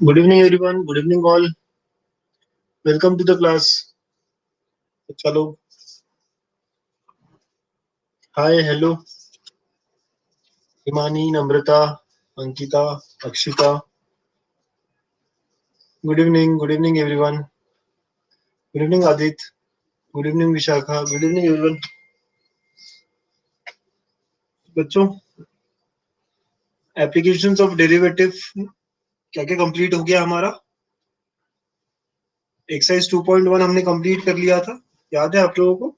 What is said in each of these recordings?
Good evening, everyone. Good evening, all. Welcome to the class. चलो, hi, hello, Himani, Namrata, Ankita, Akshita. Good evening, everyone. Good evening, Adit. Good evening, Vishakha. Good evening, everyone. बच्चों, applications of derivative क्या क्या complete हो गया हमारा? Exercise 2.1 हमने complete कर लिया था, याद है आप लोगों को?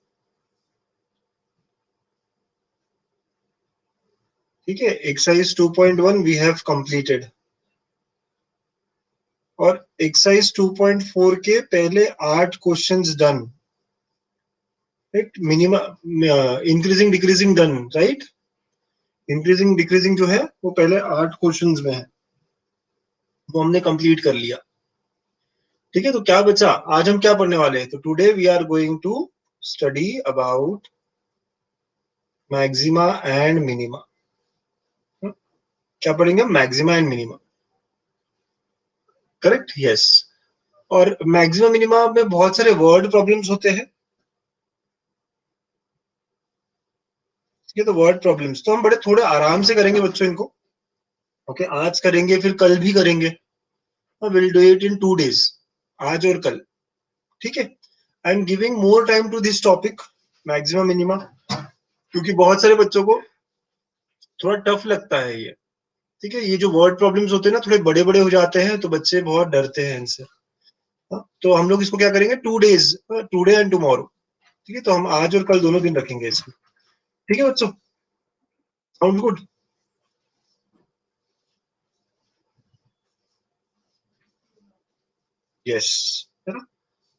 ठीक है, एक्सरसाइज 2.1 वी हैव कंप्लीटेड. और एक्सरसाइज 2.4 के पहले 8 questions done. Right, minimum increasing decreasing done, right. Increasing decreasing जो है वो पहले 8 क्वेश्चंस में है, वो हमने कंप्लीट कर लिया. ठीक है, तो क्या बचा? आज हम क्या पढ़ने वाले हैं? तो today we are going to study about maxima and minima. क्या पढ़ेंगे? Maxima and minima. Correct, yes. और मैक्सिमा मिनिमा में बहुत सारे वर्ड प्रॉब्लम्स होते हैं. ये तो वर्ड प्रॉब्लम्स तो हम बड़े थोड़े आराम से करेंगे बच्चों इनको. ओके, आज करेंगे, फिर कल भी करेंगे. Will do it in 2 days, आज और कल. ठीक है, I am giving more time to this topic maxima minima, क्योंकि बहुत सारे बच्चों को थोड़ा टफ लगता है ये. ठीक है, ये जो वर्ड प्रॉब्लम्स होते हैं ना, थोड़े बड़े बड़े हो जाते हैं, तो बच्चे बहुत डरते हैं इनसे. तो हम लोग इसको क्या करेंगे? 2 days, टुडे एंड टुमारो. ठीक है, तो हम आज और कल दोनों दिन रखेंगे इसको. ठीक है बच्चों, साउंड गुड? यस, है ना.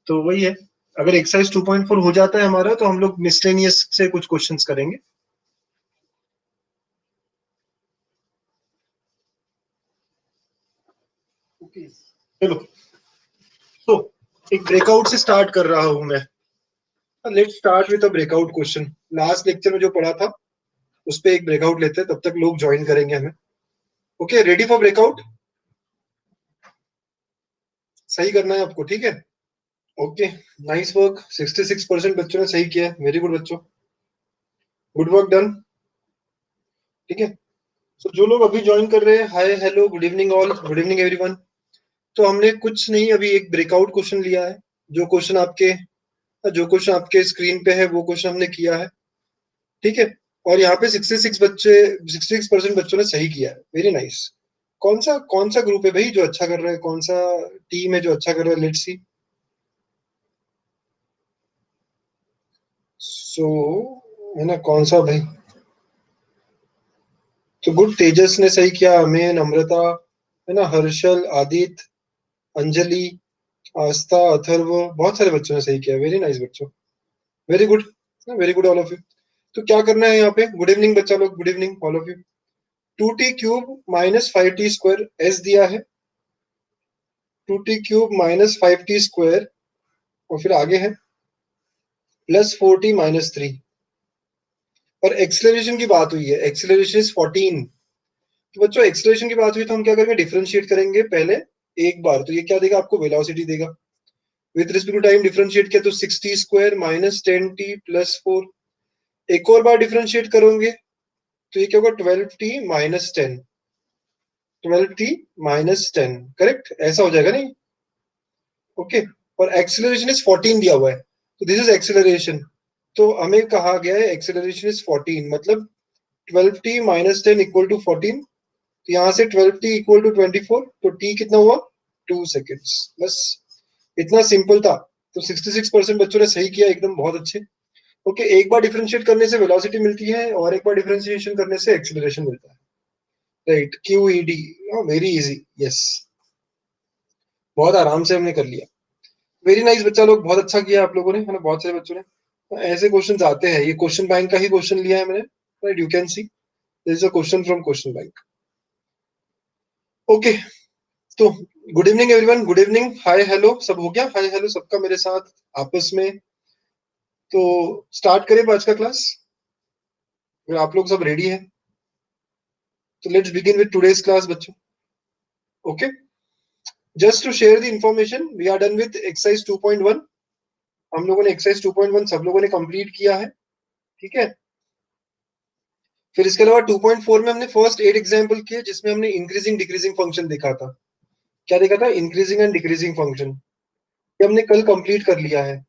तो वही है, अगर एक्सरसाइज 2.4 हो जाता है हमारा, तो हम लोग मिसलेनियस से कुछ क्वेश्चंस करेंगे. चलो, तो एक ब्रेकआउट से स्टार्ट कर रहा हूं मैं. Let's start with a breakout question. Last lecture में जो पढ़ा था उस पे एक ब्रेकआउट लेते हैं, तब तक लोग ज्वाइन करेंगे हमें. Okay, ready for breakout? सही करना है आपको, ठीक है. Okay, nice work. 66% बच्चों ने सही किया है. वेरी गुड बच्चों, गुड वर्क डन. ठीक है, तो जो लोग अभी ज्वाइन कर रहे हैं, hi, hello, good evening all, good evening everyone. तो हमने कुछ नहीं, अभी एक ब्रेकआउट क्वेश्चन लिया है. जो क्वेश्चन आपके जो क्वेश्चन आपके स्क्रीन पे है वो क्वेश्चन हमने किया है. ठीक है, और यहाँ पे 66% बच्चों ने सही किया है. Very nice. कौन सा ग्रुप है भाई जो अच्छा कर रहा है? कौन सा टीम है जो अच्छा कर रहा है? Let's see. सो, है ना, कौन सा भाई? तो गुड, तेजस ने सही किया, अमेन, अमृता, है ना, हर्षल, आदित्य, अंजलि, आस्था, अथर्व, बहुत सारे बच्चों ने सही किया. वेरी नाइस बच्चों, very good, very good all of you. तो क्या करना है यहाँ पे? गुड इवनिंग बच्चा लोग, good evening all of you. 2t³ minus 5t² S दिया है. 2t³ माइनस 5t², और फिर आगे है प्लस 4t-3. और एक्सेलरेशन की बात हुई है, एक्सेलरेशन इज 14. तो बच्चों एक्सेलरेशन की बात हुई तो हम क्या करेंगे? डिफरेंशिएट करेंगे पहले एक बार. तो ये क्या देगा आपको? वेलोसिटी देगा. With respect to time differentiate किया तो 6t² माइनस 10t प्लस 4. एक और बार डिफरेंशिएट करोगे तो ये क्या होगा? 12t-10. 12t-10, करेक्ट, ऐसा हो जाएगा नहीं? ओके, और एक्सेलरेशन इज 14 दिया हुआ है, तो दिस इज एक्सेलरेशन. तो हमें कहा गया है एक्सेलरेशन इज 14, मतलब 12t-10 इक्वल टू 14. तो यहाँ से 12t इक्वल टू 24, तो t कितना हुआ? 2 सेकेंड्स. बस इतना सिंपल था. तो 66% बच्चों ने सही किया, एकदम बहुत अच्छे. ओके, एक बार डिफरेंशिएट करने से वेलोसिटी मिलती है, और एक बार डिफरेंशिएशन करने से एक्सेलरेशन मिलता है. Right, QED, very easy. Yes, बहुत आराम से हमने कर लिया. वेरी नाइस बच्चा लोग, बहुत अच्छा किया आप लोगों ने, है ना, बहुत सारे बच्चों ने. ऐसे क्वेश्चन आते हैं, ये क्वेश्चन बैंक का ही क्वेश्चन लिया है मैंने. Right, you can see this is a question from question bank. Okay, तो good evening everyone, good evening, hi hello, सब हो गया? हाय हेलो सबका मेरे साथ आपस में. तो स्टार्ट करें आज का क्लास, अगर आप लोग सब रेडी है तो let's begin with today's class बच्चों. Okay, just to share the information, we are done with exercise 2.1। हम लोगों ने एक्सरसाइज 2.1 सब लोगों ने कंप्लीट किया है, ठीक है। फिर इसके अलावा 2.4 में हमने फर्स्ट 8 एग्जांपल किए जिसमें हमने इंक्रीजिंग डिक्रीजिंग फंक्शन देखा था। क्या देखा था? Increasing and decreasing function. ये हमने कल कंप्लीट कर लिया है,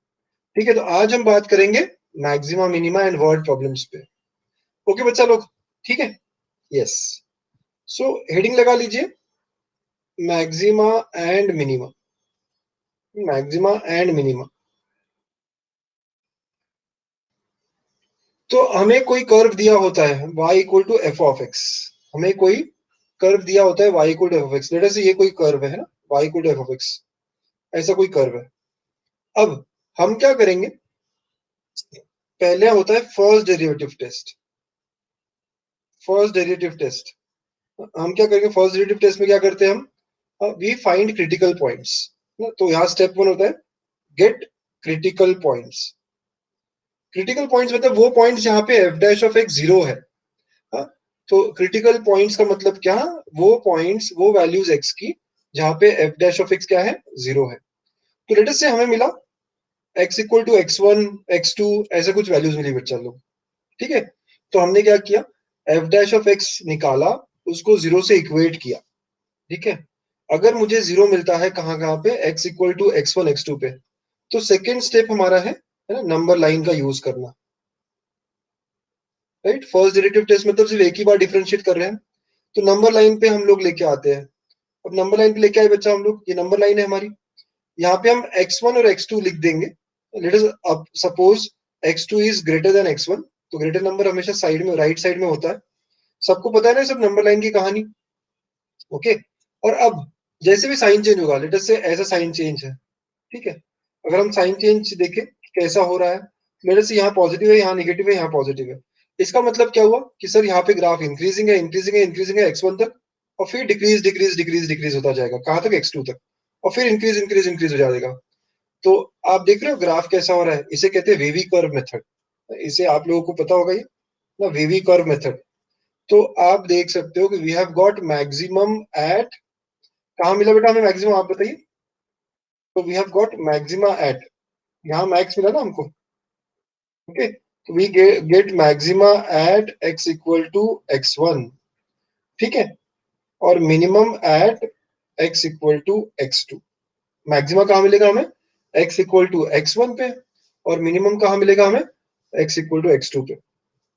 ठीक है। तो आज हम बात करेंगे maxima minima and word problems पे। ओके बच्चा लोग, ठीक है। यस, सो हेडिंग लगा लीजिए, maxima and minima. Maxima and minima. तो हमें कोई कर्व दिया होता है y equal to f of x. हमें कोई कर्व दिया होता है y equal to f of x. Let us say ये कोई कर्व है ना, y equal to f of x, ऐसा कोई कर्व है। अब हम क्या करेंगे, पहले होता है first derivative test. First derivative test हम क्या करेंगे, फर्स्ट डेरिवेटिव टेस्ट में क्या करते हैं हम, वी फाइंड क्रिटिकल पॉइंट्स। तो यहाँ स्टेप 1 होता है gate critical points. Critical points मतलब वो पॉइंट्स जहाँ पे F dash of x zero है। हाँ, तो क्रिटिकल पॉइंट्स का मतलब क्या, वो पॉइंट्स, वो वैल्यूज एक्स की जहाँ पे एफ डैश ऑफ एक्स क्या है, जीरो है। तो लेट अस से हमें मिला x equal to x1 x2 ऐसे कुछ वैल्यूज मिली बच्चा लोग, ठीक है। तो हमने क्या किया, एफ डैश ऑफ एक्स निकाला, उसको जीरो से इक्वेट किया, ठीक है। अगर मुझे जीरो मिलता है कहाँ कहाँ पे, x equal to x1 x2 पे, तो सेकेंड स्टेप हमारा है ना, नंबर लाइन का यूज करना, राइट। फर्स्ट डेरिवेटिव टेस्ट मतलब सिर्फ एक ही बार डिफरेंशिएट कर रहे हैं, तो नंबर लाइन पे हम लोग लेके आते हैं। अब नंबर लाइन पे लेके आए बच्चा हम लोग, ये नंबर लाइन है हमारी, यहाँ पे हम x1 और x2 लिख देंगे। लेट अस अब suppose x2 is greater than x1, तो ग्रेटर नंबर हमेशा साइड में, राइट साइड में होता है। सबको पता है ना सब नंबर लाइन की कहानी, ओके। और अब जैसे भी साइन चेंज होगा, लेट अस से ऐसा साइन चेंज है, ठीक है। अगर हम साइन चेंज देखें कैसा हो रहा है, मेरे से यहाँ पॉजिटिव है, यहाँ नेगेटिव है, यहाँ पॉजिटिव है। इसका मतलब क्या हुआ कि सर यहाँ पे ग्राफ इंक्रीजिंग है, इंक्रीजिंग है, इंक्रीजिंग है x1 तक, और फिर डिक्रीज डिक्रीज डिक्रीज डिक्रीज होता जाएगा कहाँ तक, x2 तक, और फिर इंक्रीज इंक्रीज इंक्रीज हो जाएगा। तो आप देख रहे हो ग्राफ कैसा हो रहा है, इसे कहते हैं वेवी कर्व मेथड। इसे आप लोगों को पता होगा ये ना, वेवी कर्व मेथड। तो आप देख सकते हो कि we have got maximum at, कहाँ मिला बेटा हमें मैक्सिमम, आप बताइए। तो we have got maxima at, यहाँ मैक्स मिला ना हमको, ओके। तो we get maxima at x equal to x1, ठीक है, और minimum at x equal to x2। Maxima कहाँ मिलेगा हमें, x इक्वल टू x1 पे, और मिनिमम कहाँ मिलेगा हमें, x इक्वल टू x2 पे।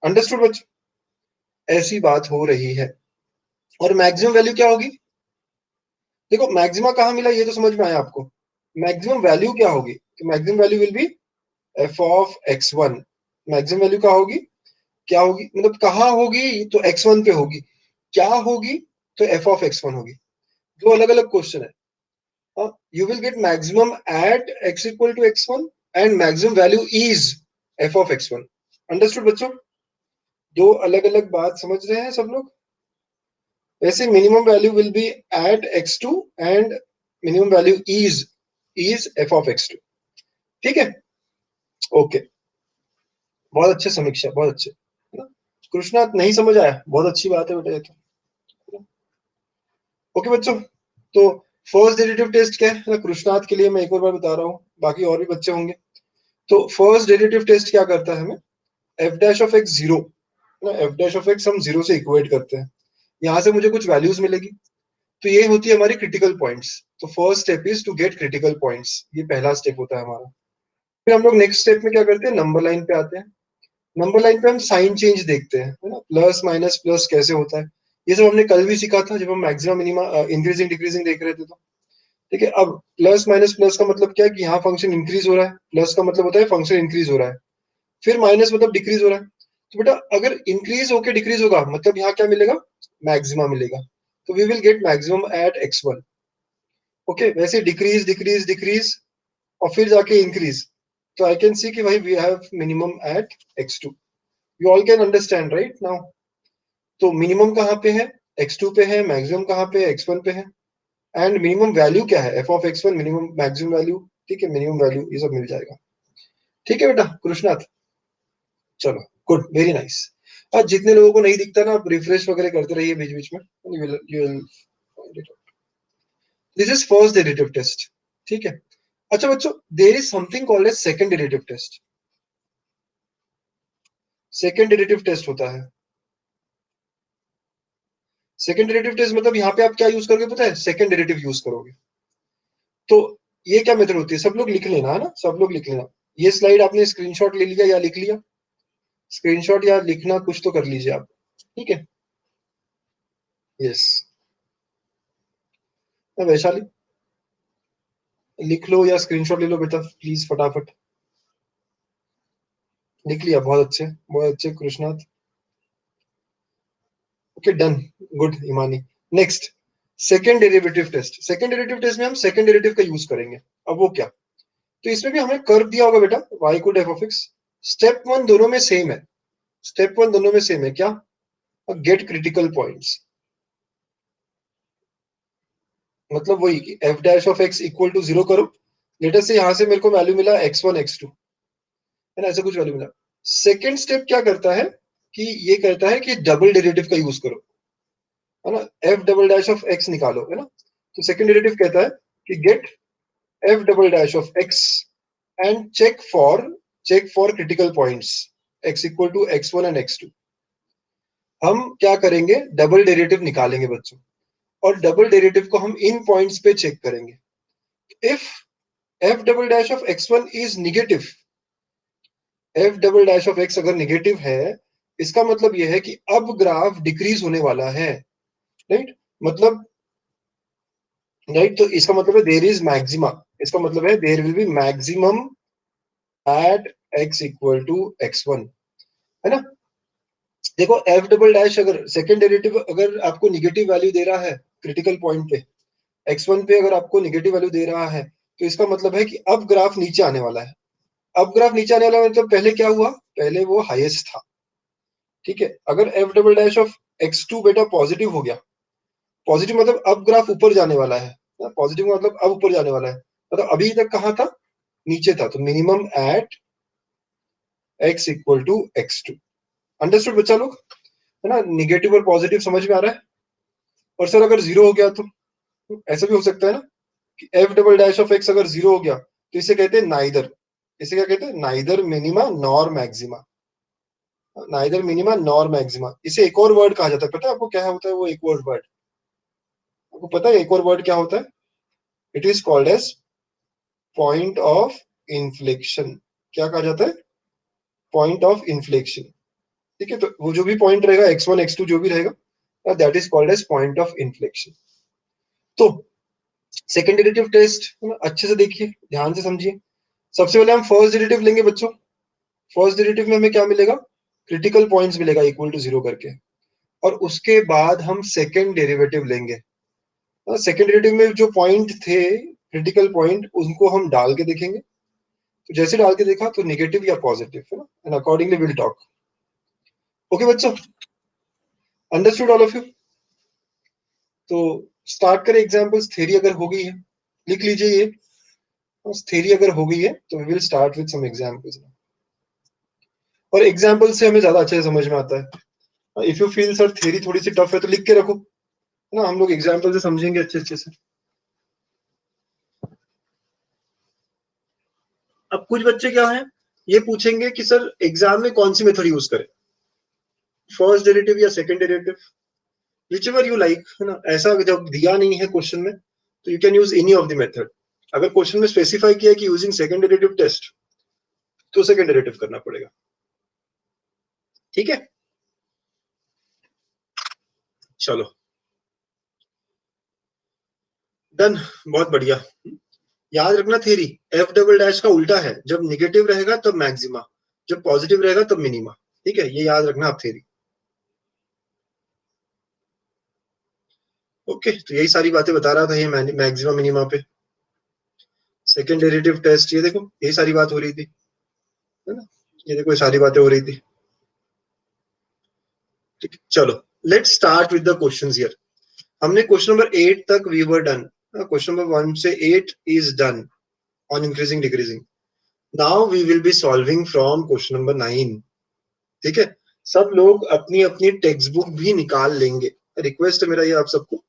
अंडरस्टूड बच्चों, ऐसी बात हो रही है। और मैक्सिमम वैल्यू क्या होगी, देखो मैक्सिमा कहाँ मिला ये तो समझ में आया आपको। मैक्सिमम वैल्यू क्या होगी, तो maximum value will B F of x1। Maximum value क्या होगी, क्या होगी मतलब कहाँ होगी, तो x1 पे होगी। क्या होगी, तो एफ ऑफ x1 होगी। दो अलग अलग क्वेश्चन है। You will get maximum at x equal to x1 and maximum value is f of x1। Understood बच्चों, दो अलग अलग बात समझ रहे हैं सब लोग। वैसे minimum value will be at x2 and minimum value is f of x2, ठीक है। ओके, बहुत अच्छे समीक्षा, बहुत अच्छे, है ना। कृष्णा नहीं समझ आया, बहुत अच्छी बात है बेटा ये तो। ओके बच्चों, तो फर्स्ट डेरिवेटिव टेस्ट क्या है ना, कृष्णात के लिए मैं एक और बार बता रहा हूँ, बाकी और भी बच्चे होंगे। तो फर्स्ट डेरिवेटिव टेस्ट क्या करता है, हमें F dash of x zero, ना एफ डैश ऑफ एक्स हम जीरो से इक्वेट करते हैं, यहाँ से मुझे कुछ वैल्यूज मिलेगी, तो ये होती है हमारी क्रिटिकल पॉइंट्स। तो first step is to get critical points, ये पहला स्टेप होता है हमारा। फिर हम लोग नेक्स्ट स्टेप में क्या करते हैं, नंबर लाइन पे आते हैं। नंबर लाइन पे हम साइन चेंज देखते हैं, है ना, प्लस माइनस प्लस कैसे होता है, ये सब हमने कल भी सीखा था जब हम मैक्सिमम मिनिमा इंक्रीजिंग डिक्रीजिंग देख रहे थे। तो ठीक है, अब प्लस माइनस प्लस का मतलब क्या है कि यहाँ फंक्शन इंक्रीज हो रहा है, प्लस का मतलब होता है फंक्शन इंक्रीज हो रहा है, फिर माइनस मतलब डिक्रीज हो रहा है। तो बेटा अगर इंक्रीज होके डिक्रीज होगा मतलब यहाँ क्या मिलेगा, मैक्सिमा मिलेगा। तो we will get maximum at x1, okay. वैसे डिक्रीज डिक्रीज डिक्रीज और फिर जाके इंक्रीज, तो आई कैन सी कि भाई we have minimum at x2। You all can understand right now. तो मिनिमम कहाँ पे है, x2 पे है, मैक्सिमम कहाँ पे है, x1 पे है, एंड मिनिमम वैल्यू क्या है, F of x1 minimum maximum value, ठीक है, मिनिमम वैल्यू ये सब मिल जाएगा, ठीक है बेटा कृष्णाथ। चलो गुड, वेरी नाइस। आज जितने लोगों को नहीं दिखता ना, आप रिफ्रेश वगैरह करते रहिए बीच बीच में, you will find it out। This is first derivative test, ठीक है। अच्छा बच्चों, there is something called as second derivative test. Second derivative test होता है। सेकंड डेरिवेटिव टेस्ट मतलब यहाँ पे आप क्या यूज करोगे पता है, सेकंड डेरिवेटिव यूज करोगे। तो ये क्या मेथड होती है, सब लोग लिख लेना है ना, सब लोग लिख लेना। ये स्लाइड आपने स्क्रीनशॉट ले लिया या लिख लिया, स्क्रीनशॉट या लिखना कुछ तो कर लीजिए आप, ठीक है। यस, वैशाली लिख लो या स्क्रीनशॉट ले लो बेटा प्लीज फटाफट। लिख लिया, बहुत अच्छे बहुत अच्छे Krishnath. Okay done, good Imani. Next, second derivative test. Second derivative test में हम सेकंड डेरिवेटिव का यूज करेंगे। अब वो क्या, तो इसमें भी हमें कर्व दिया होगा बेटा, y को f of x। Step one दोनों में सेम है, स्टेप वन दोनों में सेम है क्या, गेट क्रिटिकल पॉइंट्स। मतलब वही कि f dash of x equal to 0 करो। लेटर से यहां से मेरे को वैल्यू मिला x1 x2, है ना, ऐसा कुछ वैल्यू मिला। सेकंड स्टेप क्या करता है कि ये कहता है कि डबल डेरिवेटिव का यूज करो, है ना, f double dash of x निकालो, है ना। तो सेकंड डेरिवेटिव कहता है कि get f double dash of x and check for critical points x equal to x1 and x2। हम क्या करेंगे, डबल डेरिवेटिव निकालेंगे बच्चों, और डबल डेरिवेटिव को हम इन पॉइंट्स पे चेक करेंगे। If f double dash of x1 is negative, f double dash of x अगर निगेटिव है, इसका मतलब यह है कि अब ग्राफ डिक्रीज होने वाला है, राइट। मतलब राइट, तो इसका मतलब है देयर इज मैक्सिमा, इसका मतलब है there will be maximum at x equal to x1, है ना। देखो f डबल डैश अगर सेकंड डेरिवेटिव अगर आपको निगेटिव वैल्यू दे रहा है क्रिटिकल पॉइंट पे, x1 पे अगर आपको निगेटिव वैल्यू दे रहा है, तो इसका मतलब है कि अब ग्राफ नीचे आने वाला है। अब ग्राफ नीचे आने वाला मतलब पहले क्या हुआ, पहले वो हाईएस्ट था, ठीक है। अगर f double dash of x2 बेटा पॉजिटिव हो गया, पॉजिटिव मतलब अब ग्राफ ऊपर जाने वाला है, पॉजिटिव मतलब अब ऊपर जाने वाला है, मतलब अभी तक कहाँ था, नीचे था। तो minimum at x equal to x2। Understood बच्चा लोग, है ना। निगेटिव और पॉजिटिव समझ में आ रहा है। और सर अगर जीरो हो गया तो ऐसा भी हो सकता है ना कि f double dash of x अगर जीरो हो गया तो इसे कहते हैं नाइदर, इसे क्या कहते हैं, neither minima nor maxima, neither minima nor maxima. इसे एक और वर्ड कहा जाता है, पता है आपको क्या होता है वो एक और वर्ड, आपको पता है एक और वर्ड क्या होता है, it is called as point of inflection. क्या कहा जाता है, पॉइंट ऑफ इन्फ्लेक्शन, ठीक है। तो वो जो भी पॉइंट रहेगा x1 x2 जो भी रहेगा, that is called as point of inflection. तो सेकंड डेरिवेटिव टेस्ट अच्छे से देखिए, ध्यान से समझिए। सबसे पहले हम फर्स्ट डेरिवेटिव लेंगे बच्चों। फर्स्ट डेरिवेटिव में हमें क्या मिलेगा, क्रिटिकल पॉइंट्स मिलेगा इक्वल टू 0 करके। और उसके बाद हम सेकंड डेरिवेटिव लेंगे। सेकंड डेरिवेटिव में जो पॉइंट थे क्रिटिकल पॉइंट, उनको हम डाल के देखेंगे। तो जैसे डाल के देखा तो नेगेटिव या पॉजिटिव, है ना, and accordingly will talk. Okay बच्चों, अंडरस्टूड ऑल ऑफ यू। तो स्टार्ट करें एग्जांपल्स। थ्योरी अगर हो गई है लिख लीजिए ये, थ्योरी अगर हो गई है तो we will start with some examples. और एग्जांपल से हमें ज्यादा अच्छे से समझ में आता है। If you feel sir theory थोड़ी सी टफ है तो लिख के रखो, है ना, हम लोग एग्जांपल से समझेंगे अच्छे अच्छे से। अब कुछ बच्चे क्या है, ये पूछेंगे कि सर एग्जाम में कौन सी मेथड यूज करें, फर्स्ट डेरिवेटिव या second derivative, which ever you like, है ना। ऐसा जब दिया नहीं है क्वेश्चन में तो you can use any of the method. अगर क्वेश्चन में स्पेसिफाई किया है कि यूजिंग सेकंड डेरिवेटिव टेस्ट, तो सेकंड डेरिवेटिव करना पड़ेगा, ठीक है। चलो डन, बहुत बढ़िया। याद रखना थ्योरी, एफ डबल डैश का उल्टा है, जब निगेटिव रहेगा तब मैक्सिमा, जब पॉजिटिव रहेगा तब मिनिमा, ठीक है, ये याद रखना आप थ्योरी। ओके, तो यही सारी बातें बता रहा था ये मैक्सिमा मिनिमा पे। सेकंड डेरिवेटिव टेस्ट, ये देखो यही सारी बात हो रही थी, है ना, ये देखो ये सारी बातें हो रही थी, ठीक है। चलो let's start with the questions here. हमने क्वेश्चन नंबर 8 तक we were done, question number 1 से 8 is done on increasing decreasing. Now we will be solving from question number 9, ठीक है। सब लोग अपनी अपनी टेक्स्ट बुक भी निकाल लेंगे, रिक्वेस्ट है मेरा ये आप सबको,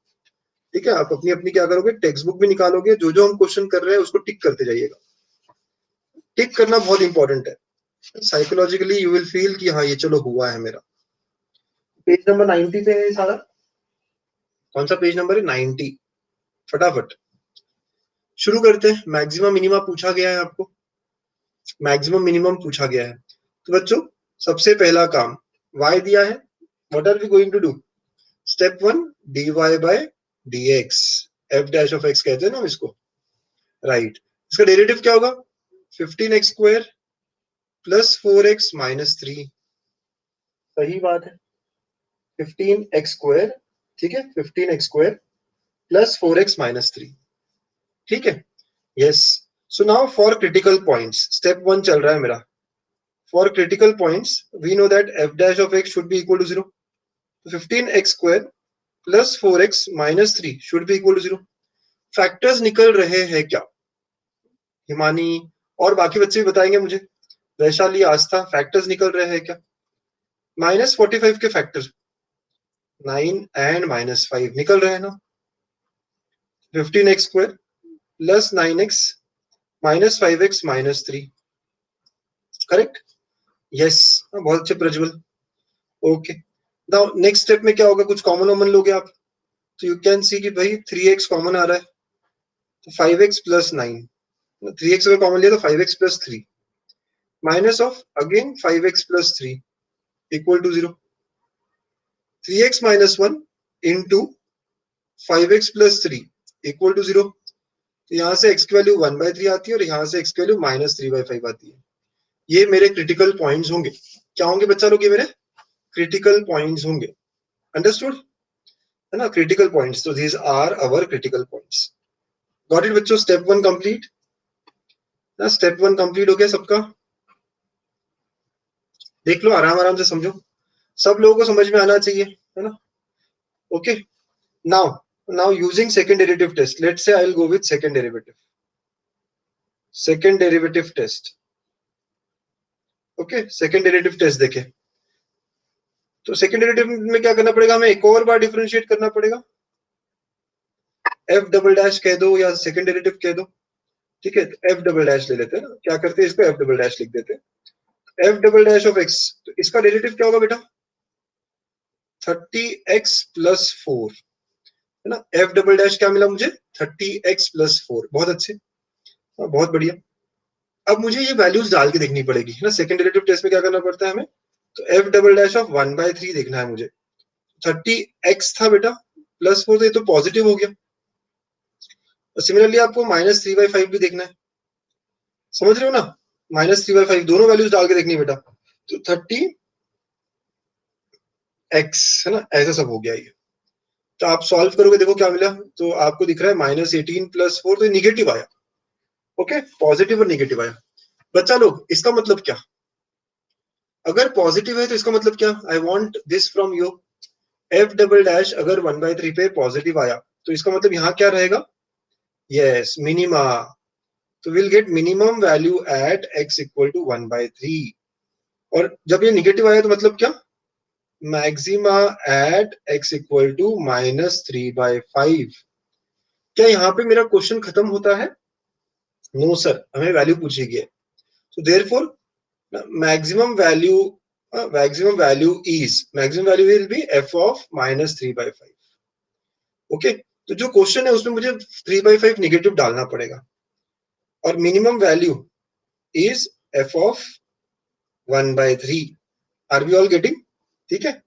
ठीक है, आप अपनी अपनी क्या करोगे, टेक्स्ट बुक भी निकालोगे, जो जो हम क्वेश्चन कर रहे हैं उसको टिक करते जाइएगा। टिक करना बहुत इंपॉर्टेंट है, साइकोलॉजिकली यू विल फील कि हाँ ये चलो हुआ है मेरा। पेज नंबर 90 पे है सारा। कौन सा पेज नंबर है? 90। फटाफट शुरू करते हैं। मैक्सिमम मिनिमम पूछा गया है आपको, मैक्सिमम मिनिमम पूछा गया है। तो बच्चों सबसे पहला काम y दिया है, what are we going to do? Step 1 dy by dx, f dash of x कहते हैं ना इसको, राइट। इसका डेरिवेटिव क्या होगा? 15x square plus 4x minus 3। सही बात है, 15x स्क्वायर, ठीक है, 15x square plus 4x minus 3, ठीक है, yes. So now for critical points, step 1 चल रहा है मेरा। For critical points we know that f dash of x should be equal to 0। 15x square plus 4x minus 3 should be equal to 0। Factors निकल रहे हैं क्या? हिमानी और बाकी बच्चे भी बताएंगे मुझे, वैशाली, आस्था, फैक्टर्स निकल रहे हैं क्या? -45 के फैक्टर 9 एंड -5 निकल रहे हैं ना। 15x square plus 9x minus 5x minus 3, correct, yes. बहुत अच्छे Prajwal, okay. Now next step में क्या होगा? कुछ कॉमन वॉमन लोगे आप, तो यू कैन सी कि भाई 3x कॉमन आ रहा है, तो 5x प्लस 9, 3x अगर कॉमन लिया तो 5x plus 3 minus of again 5x plus 3 equal to 0। 3x minus 1 into 5x plus 3 equal to 0। तो यहाँ से x की वैल्यू 1/3 आती है और यहाँ से x की वैल्यू -3/5 आती है। ये मेरे क्रिटिकल पॉइंट्स होंगे। क्या होंगे बच्चा लोग? ये मेरे क्रिटिकल पॉइंट्स होंगे, अंडरस्टूड है ना, क्रिटिकल पॉइंट्स। तो these are our critical points. Got it बच्चों? स्टेप 1 कंप्लीट ना, स्टेप 1 कंप्लीट हो गया सबका। देख लो, आराम आराम से समझो, सब लोगों को समझ में आना चाहिए, है ना, okay. Now using second derivative test, let's say I will go with second derivative, second derivative test, okay. Second derivative test देखें, तो सेकंड डेरिवेटिव में क्या करना पड़ेगा? हमें एक और बार डिफरेंशिएट करना पड़ेगा। एफ डबल डैश कह दो या सेकंड डेरिवेटिव कह दो, ठीक है। एफ डबल डैश ले लेते हैं ना, क्या करते हैं, इसको एफ डबल डैश लिख देते हैं। F double dash of x, तो इसका डेरिवेटिव क्या होगा बेटा? 30x प्लस 4, है ना। एफ डबल डैश क्या मिला मुझे? 30x प्लस 4, बहुत अच्छे, बहुत बढ़िया। अब मुझे ये वैल्यूज डाल के देखनी पड़ेगी, है ना। सेकंड डेरिवेटिव टेस्ट में क्या करना पड़ता है हमें? तो एफ डबल डैश ऑफ 1/3 देखना है मुझे। 30x था बेटा प्लस 4, तो ये तो पॉजिटिव हो गया। और सिमिलरली आपको -3/5 भी देखना है, समझ रहे हो ना। -3/5 दोनों वैल्यूज डाल के देखनी है बेटा। तो 30x, है ना, ऐसा सब हो गया ये। तो आप सॉल्व करोगे, देखो क्या मिला। तो आपको दिख रहा है -18 प्लस 4, तो निगेटिव आया, ओके, पॉजिटिव और निगेटिव आया। बच्चा लोग इसका मतलब क्या? अगर पॉजिटिव है तो इसका मतलब क्या? I want this from you. F double dash अगर 1/3 पे पॉजिटिव आया तो इसका मतलब यहाँ क्या रहेगा? Yes, minima. तो will get minimum value at x equal to 1/3। और जब ये निगेटिव आया तो मतलब क्या? Maxima at x equal to -3/5। क्या यहाँ पे मेरा क्वेश्चन खत्म होता है? नो सर, हमें वैल्यू पूछी गई है। So therefore, maximum value maximum value will be f of -3/5, okay. तो जो क्वेश्चन है उसमें मुझे 3/5 निगेटिव डालना पड़ेगा और minimum value is f of 1/3। Are we all getting? ठीक है,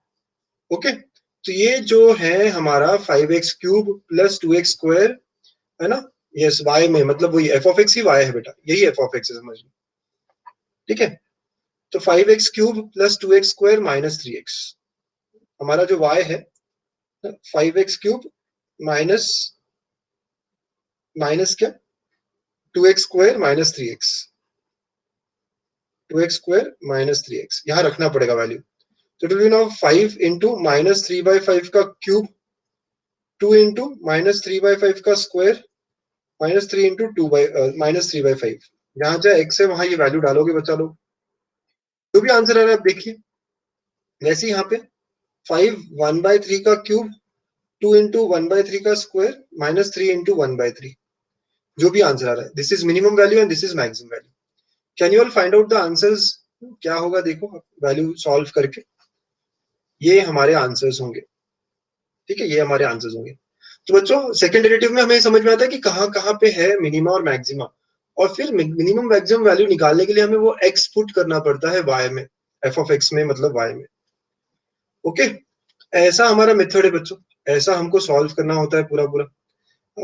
ओके। तो ये जो है हमारा 5x cube plus 2x square, है ना, यस, y में मतलब वही f of x he y है बेटा, यही f of x है, समझ लो, ठीक है। तो 5x cube plus 2x square minus 3x, हमारा जो y है 5x क्यूब माइनस माइनस क्या, 2x square minus 3x, 2x square minus 3x यहाँ रखना पड़ेगा वैल्यू। तो it will be now 5 into -3/5 का क्यूब, 2 इंटू -3/5 का स्क्वायर, -3 इंटू -3/5। जहां जहां x है वहां ये वैल्यू डालोगे बच्चा लोग, जो भी आंसर आ रहा है आप देखिए। वैसे यहाँ पे 5 1/3 का क्यूब 2 इंटू 1/3 का स्क्वायर माइनस 3 इंटू 1/3, जो भी आंसर आ रहा है, this is minimum value and this is maximum value. Can you all find out the answers? क्या होगा देखो वैल्यू सॉल्व करके, ये हमारे आंसर्स होंगे, ठीक है, ये हमारे आंसर्स होंगे। तो बच्चों सेकंड डेरिवेटिव में हमें समझ में आता है कि कहाँ कहाँ पे है मिनिमा और मैक्सिमा, और फिर मिनिमम मैक्सिमम वैल्यू निकालने के लिए हमें वो एक्स पुट करना पड़ता है वाई में, एफ ऑफ एक्स में मतलब वाई में। ओके, ऐसा हमारा मेथड है बच्चों, ऐसा हमको सॉल्व करना होता है पूरा पूरा।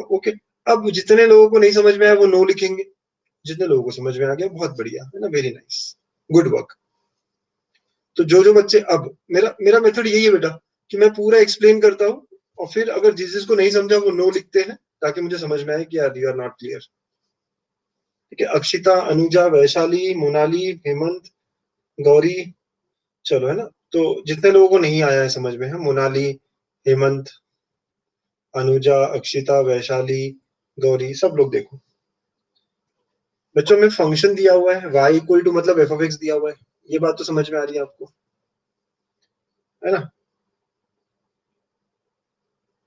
ओके, अब जितने लोगों को नहीं समझ में आया वो नो लिखेंगे, जितने लोगों को समझ में आ गया बहुत बढ़िया है ना, वेरी नाइस, गुड वर्क। तो जो बच्चे, अब मेरा मेरा मेथड यही है बेटा कि मैं पूरा एक्सप्लेन करता हूँ और फिर अगर जिसको नहीं समझा वो नो लिखते हैं ताकि मुझे समझ में आए कि यार यू आर नॉट क्लियर। ठीक है, अक्षिता, अनुजा, वैशाली, मोनाली, हेमंत, गौरी, चलो है ना। तो जितने लोगों को नहीं आया है समझ में है, मोनाली, हेमंत, अनुजा, अक्षिता, वैशाली, गौरी, सब लोग देखो बच्चों में फंक्शन दिया हुआ है y इक्वल टू मतलब एफ ऑफ एक्स दिया हुआ है, ये बात तो समझ में आ रही है आपको, है ना।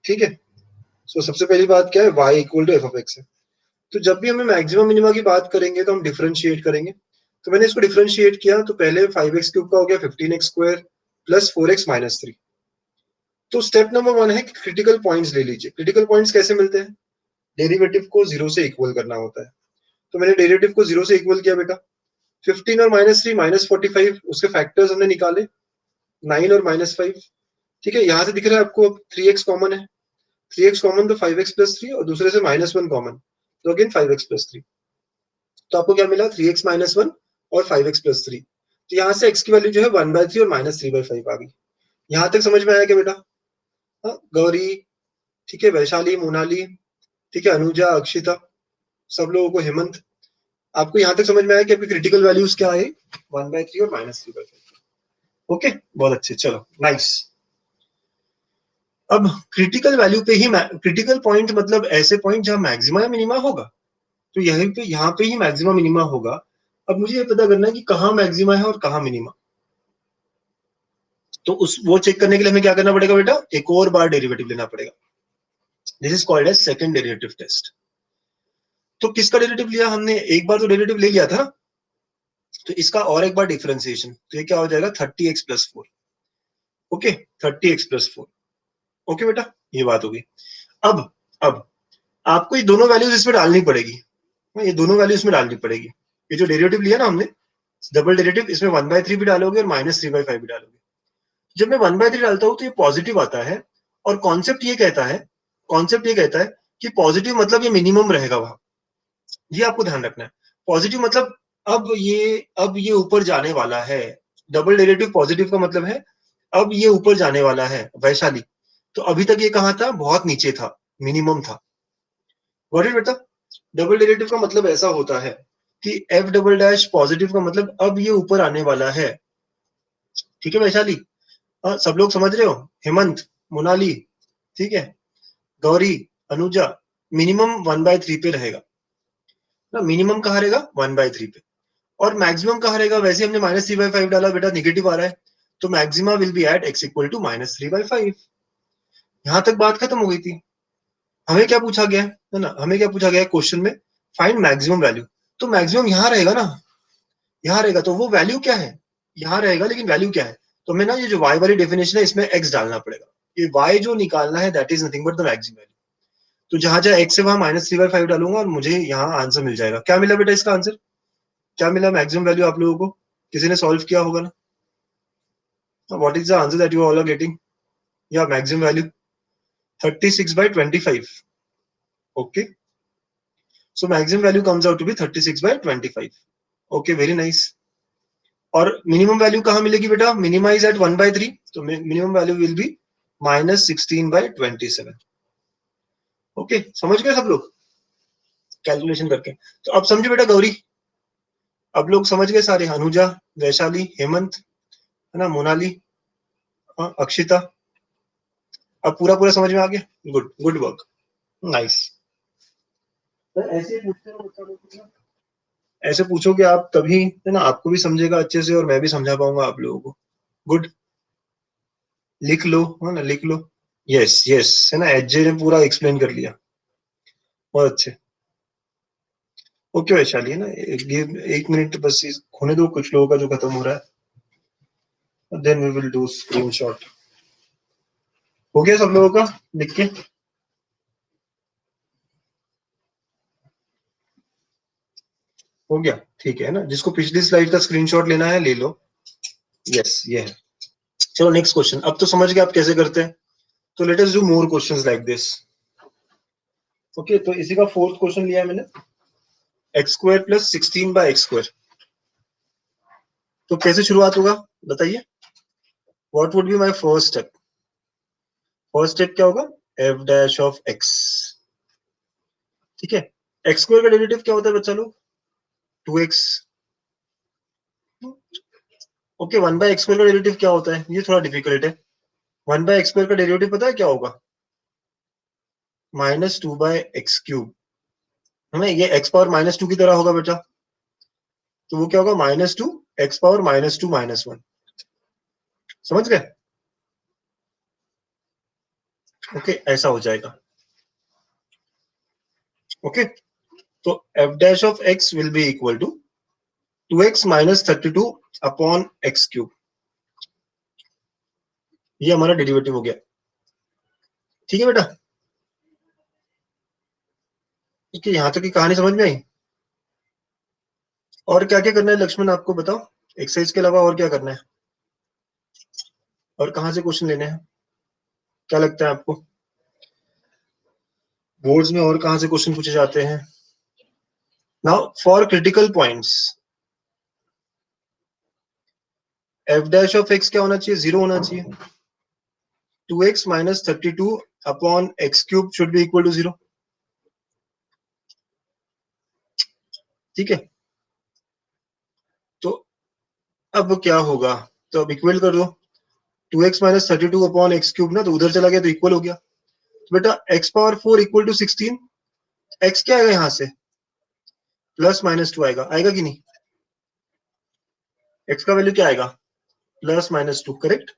ठीक है, सो सबसे पहली बात क्या है, y equal to f of x है। तो जब भी हमें मैक्सिमम मिनिमा की बात करेंगे तो हम डिफरेंशिएट करेंगे। तो मैंने इसको डिफरेंशिएट किया, तो पहले 5x³ का हो गया 15x² प्लस 4x माइनस 3। तो स्टेप नंबर 1 है कि क्रिटिकल पॉइंट्स ले लीजिए। क्रिटिकल पॉइंट्स कैसे मिलते हैं, डेरिवेटिव को 0 से इक्वल करना होता है। तो मैंने डेरिवेटिव को 0 से इक्वल किया बेटा, 15 और माइनस 3 माइनस 45, उसके फैक्टर्स हमने निकाले 9 और माइनस 5। ठीक है, यहां से दिख रहा है आपको, अब 3x कॉमन है, 3x कॉमन तो 5x प्लस 3, और दूसरे से -1 कॉमन तो अगेन 5x प्लस 3। तो आपको क्या मिला, 3x माइनस 1 और 5x प्लस 3। तो यहाँ से x की वैल्यू जो है 1/3 और माइनस 3/5 आ गई। यहाँ तक समझ में आया क्या बेटा? हाँ, गौरी, ठीक है, वैशाली, मोनाली, ठीक है, अनुजा, अक्षिता, सब लोगों को, हेमंत, आपको यहाँ तक समझ में आया कि आपकी क्रिटिकल वैल्यूज क्या है, 1/3 और माइनस 3/5। ओके, बहुत अच्छे, चलो नाइस। अब क्रिटिकल वैल्यू पे ही, क्रिटिकल पॉइंट मतलब ऐसे पॉइंट जहां मैक्सिमा या मिनिमा होगा, तो यहीं पे, यहाँ पे ही मैक्सिमा मिनिमा होगा। अब मुझे ये पता करना है कि कहाँ मैक्सिमा है और कहाँ मिनिमा। तो उस वो चेक करने के लिए हमें क्या करना पड़ेगा बेटा, एक और बार डेरिवेटिव लेना पड़ेगा। This is called as second derivative test. तो किसका डेरिवेटिव लिया हमने, एक बार तो डेरिवेटिव ले लिया था, तो इसका और एक बार डिफरेंशिएशन, तो ये क्या हो जाएगा 30x plus 4। Okay, 30x plus 4। Okay बेटा, ये बात होगी। अब आपको ये दोनों वैल्यूज इसमें डालनी पड़ेगी, ये दोनों वैल्यू इसमें डालनी पड़ेगी। ये जो डेरिवेटिव लिया ना हमने डबल डेरिवेटिव, इसमें 1/3 भी डालोगे और माइनस 3/5 भी डालोगे। जब मैं 1/3 डालता हूं तो ये पॉजिटिव आता है, और कॉन्सेप्ट ये कहता है कि पॉजिटिव मतलब ये मिनिमम रहेगा वहां, ये आपको ध्यान रखना है। पॉजिटिव मतलब अब ये ऊपर जाने वाला है। डबल डेरिवेटिव पॉजिटिव का मतलब है अब ये ऊपर जाने वाला है। वैशाली, तो अभी तक ये कहाँ था, बहुत नीचे था, मिनिमम था। गॉट इट बेटा? डबल डेरिवेटिव का मतलब ऐसा होता है कि एफ डबल डैश पॉजिटिव का मतलब अब ये ऊपर आने वाला है। ठीक है वैशाली, सब लोग समझ रहे हो? हेमंत, मोनाली, ठीक है, गौरी, अनुजा, मिनिमम 1/3 पे रहेगा ना। मिनिमम कहाँ रहेगा, 1/3 पे। और मैक्सिमम कहाँ रहेगा, वैसे हमने -3/5 डाला बेटा, निगेटिव आ रहा है, तो maxima will be at x equal to -3/5। यहां तक बात खत्म हो गई थी। हमें क्या पूछा गया है ना, हमें क्या पूछा गया है क्वेश्चन में, फाइंड मैक्सिमम वैल्यू। तो मैक्सिमम यहाँ रहेगा ना, यहाँ रहेगा, तो वो वैल्यू क्या है, यहाँ रहेगा, लेकिन वैल्यू क्या है, तो हमें ना ये जो y वाली डेफिनेशन है इसमें x डालना पड़ेगा। ये y जो निकालना है that is nothing but the maximum value. तो जहां जहां x है वहां -3/5 डालूंगा और मुझे यहाँ आंसर मिल जाएगा। क्या मिला बेटा इसका आंसर, क्या मिला मैक्सिमम वैल्यू आप लोगों को? किसी ने सॉल्व किया होगा ना? What is the answer that you all are getting? या maximum value 36/25। Okay, so maximum value comes out to be 36/25। Okay, very nice. और मिनिमम वैल्यू कहाँ मिलेगी बेटा, मिनिमा इज एट 1/3, तो minimum value will be -16/27। Okay, समझ गए सब लोग कैलकुलेशन करके? तो अब समझो बेटा गौरी, अब लोग समझ गए सारे, अनुजा, वैशाली, हेमंत, है ना, मोनाली, अक्षिता, अब पूरा पूरा समझ में आ गया? Good, good work, nice. ऐसे पूछते रहो, ऐसे पूछोगे आप तभी है ना, आपको भी समझेगा अच्छे से और मैं भी समझा पाऊंगा आप लोगों को। गुड, लिख लो, है ना, लिख लो। यस यस, है ना, एचजे ने पूरा एक्सप्लेन कर लिया, बहुत अच्छे। ओके वैशाली, है ना, एक मिनट बस होने दो कुछ लोगों का जो खत्म हो रहा है, then we will do screenshot. हो गया सब लोगों का लिख के? हो गया, ठीक है ना, जिसको पिछली स्लाइड का स्क्रीनशॉट लेना है ले लो। यस ये है। चलो नेक्स्ट क्वेश्चन, अब तो समझ गए आप कैसे करते हैं, तो let us do more questions like this. Okay, तो इसी का फोर्थ क्वेश्चन लिया है मैंने, x square plus 16 by x square. तो कैसे शुरुआत होगा बताइए, what would be my first step? First step क्या होगा, एफ डैश ऑफ एक्स, ठीक है। एक्स स्क्वायर का डेरिवेटिव क्या होता है बच्चा लोग, 2x। Okay, 1 by x square का डेरिवेटिव क्या होता है, ये थोड़ा डिफिकल्ट है। 1 बाय एक्स स्क्वायर का डेरिवेटिव पता है क्या होगा, -2 बाय एक्स क्यूब, है ना, ये एक्स पावर -2 की तरह होगा बेटा, तो वो क्या होगा, -2 एक्स पावर -2 -1, समझ गए? ओके, ऐसा हो जाएगा। ओके, तो f dash of x will be equal to 2x - 32 upon x cube, ये हमारा डेरिवेटिव हो गया, ठीक है बेटा। ठीक है, यहां तक की कहानी समझ में आई? और क्या क्या करना है लक्ष्मण आपको बताओ, एक्सरसाइज के अलावा और क्या करना है, और कहां से क्वेश्चन लेने हैं, क्या लगता है आपको बोर्ड्स में और कहां से क्वेश्चन पूछे जाते हैं? Now for critical points, f dash of x क्या होना चाहिए, 0 होना चाहिए। 2x - 32 upon x cube should be equal to 0, ठीक है। तो अब क्या होगा, तो अब इक्वल कर दो, 2x - 32 अपॉन एक्स क्यूब ना, तो उधर चला गया तो इक्वल हो गया, तो बेटा x power 4 equal to 16, x क्या आएगा यहाँ से, +-2 आएगा, आएगा कि नहीं, x का वैल्यू क्या आएगा, +-2, करेक्ट।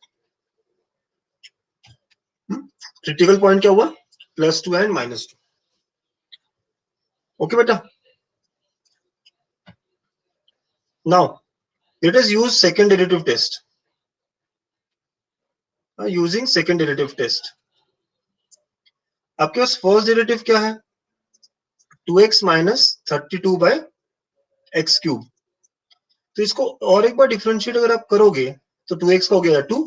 क्रिटिकल पॉइंट क्या हुआ, +2 एंड -2, ओके बेटा। Now let us use second derivative test, using second derivative test. आपके पास फर्स्ट डेरिवेटिव क्या है, 2x - 32 बाय एक्स क्यूब, तो इसको और एक बार डिफरेंशिएट अगर आप करोगे तो 2x का हो गया 2,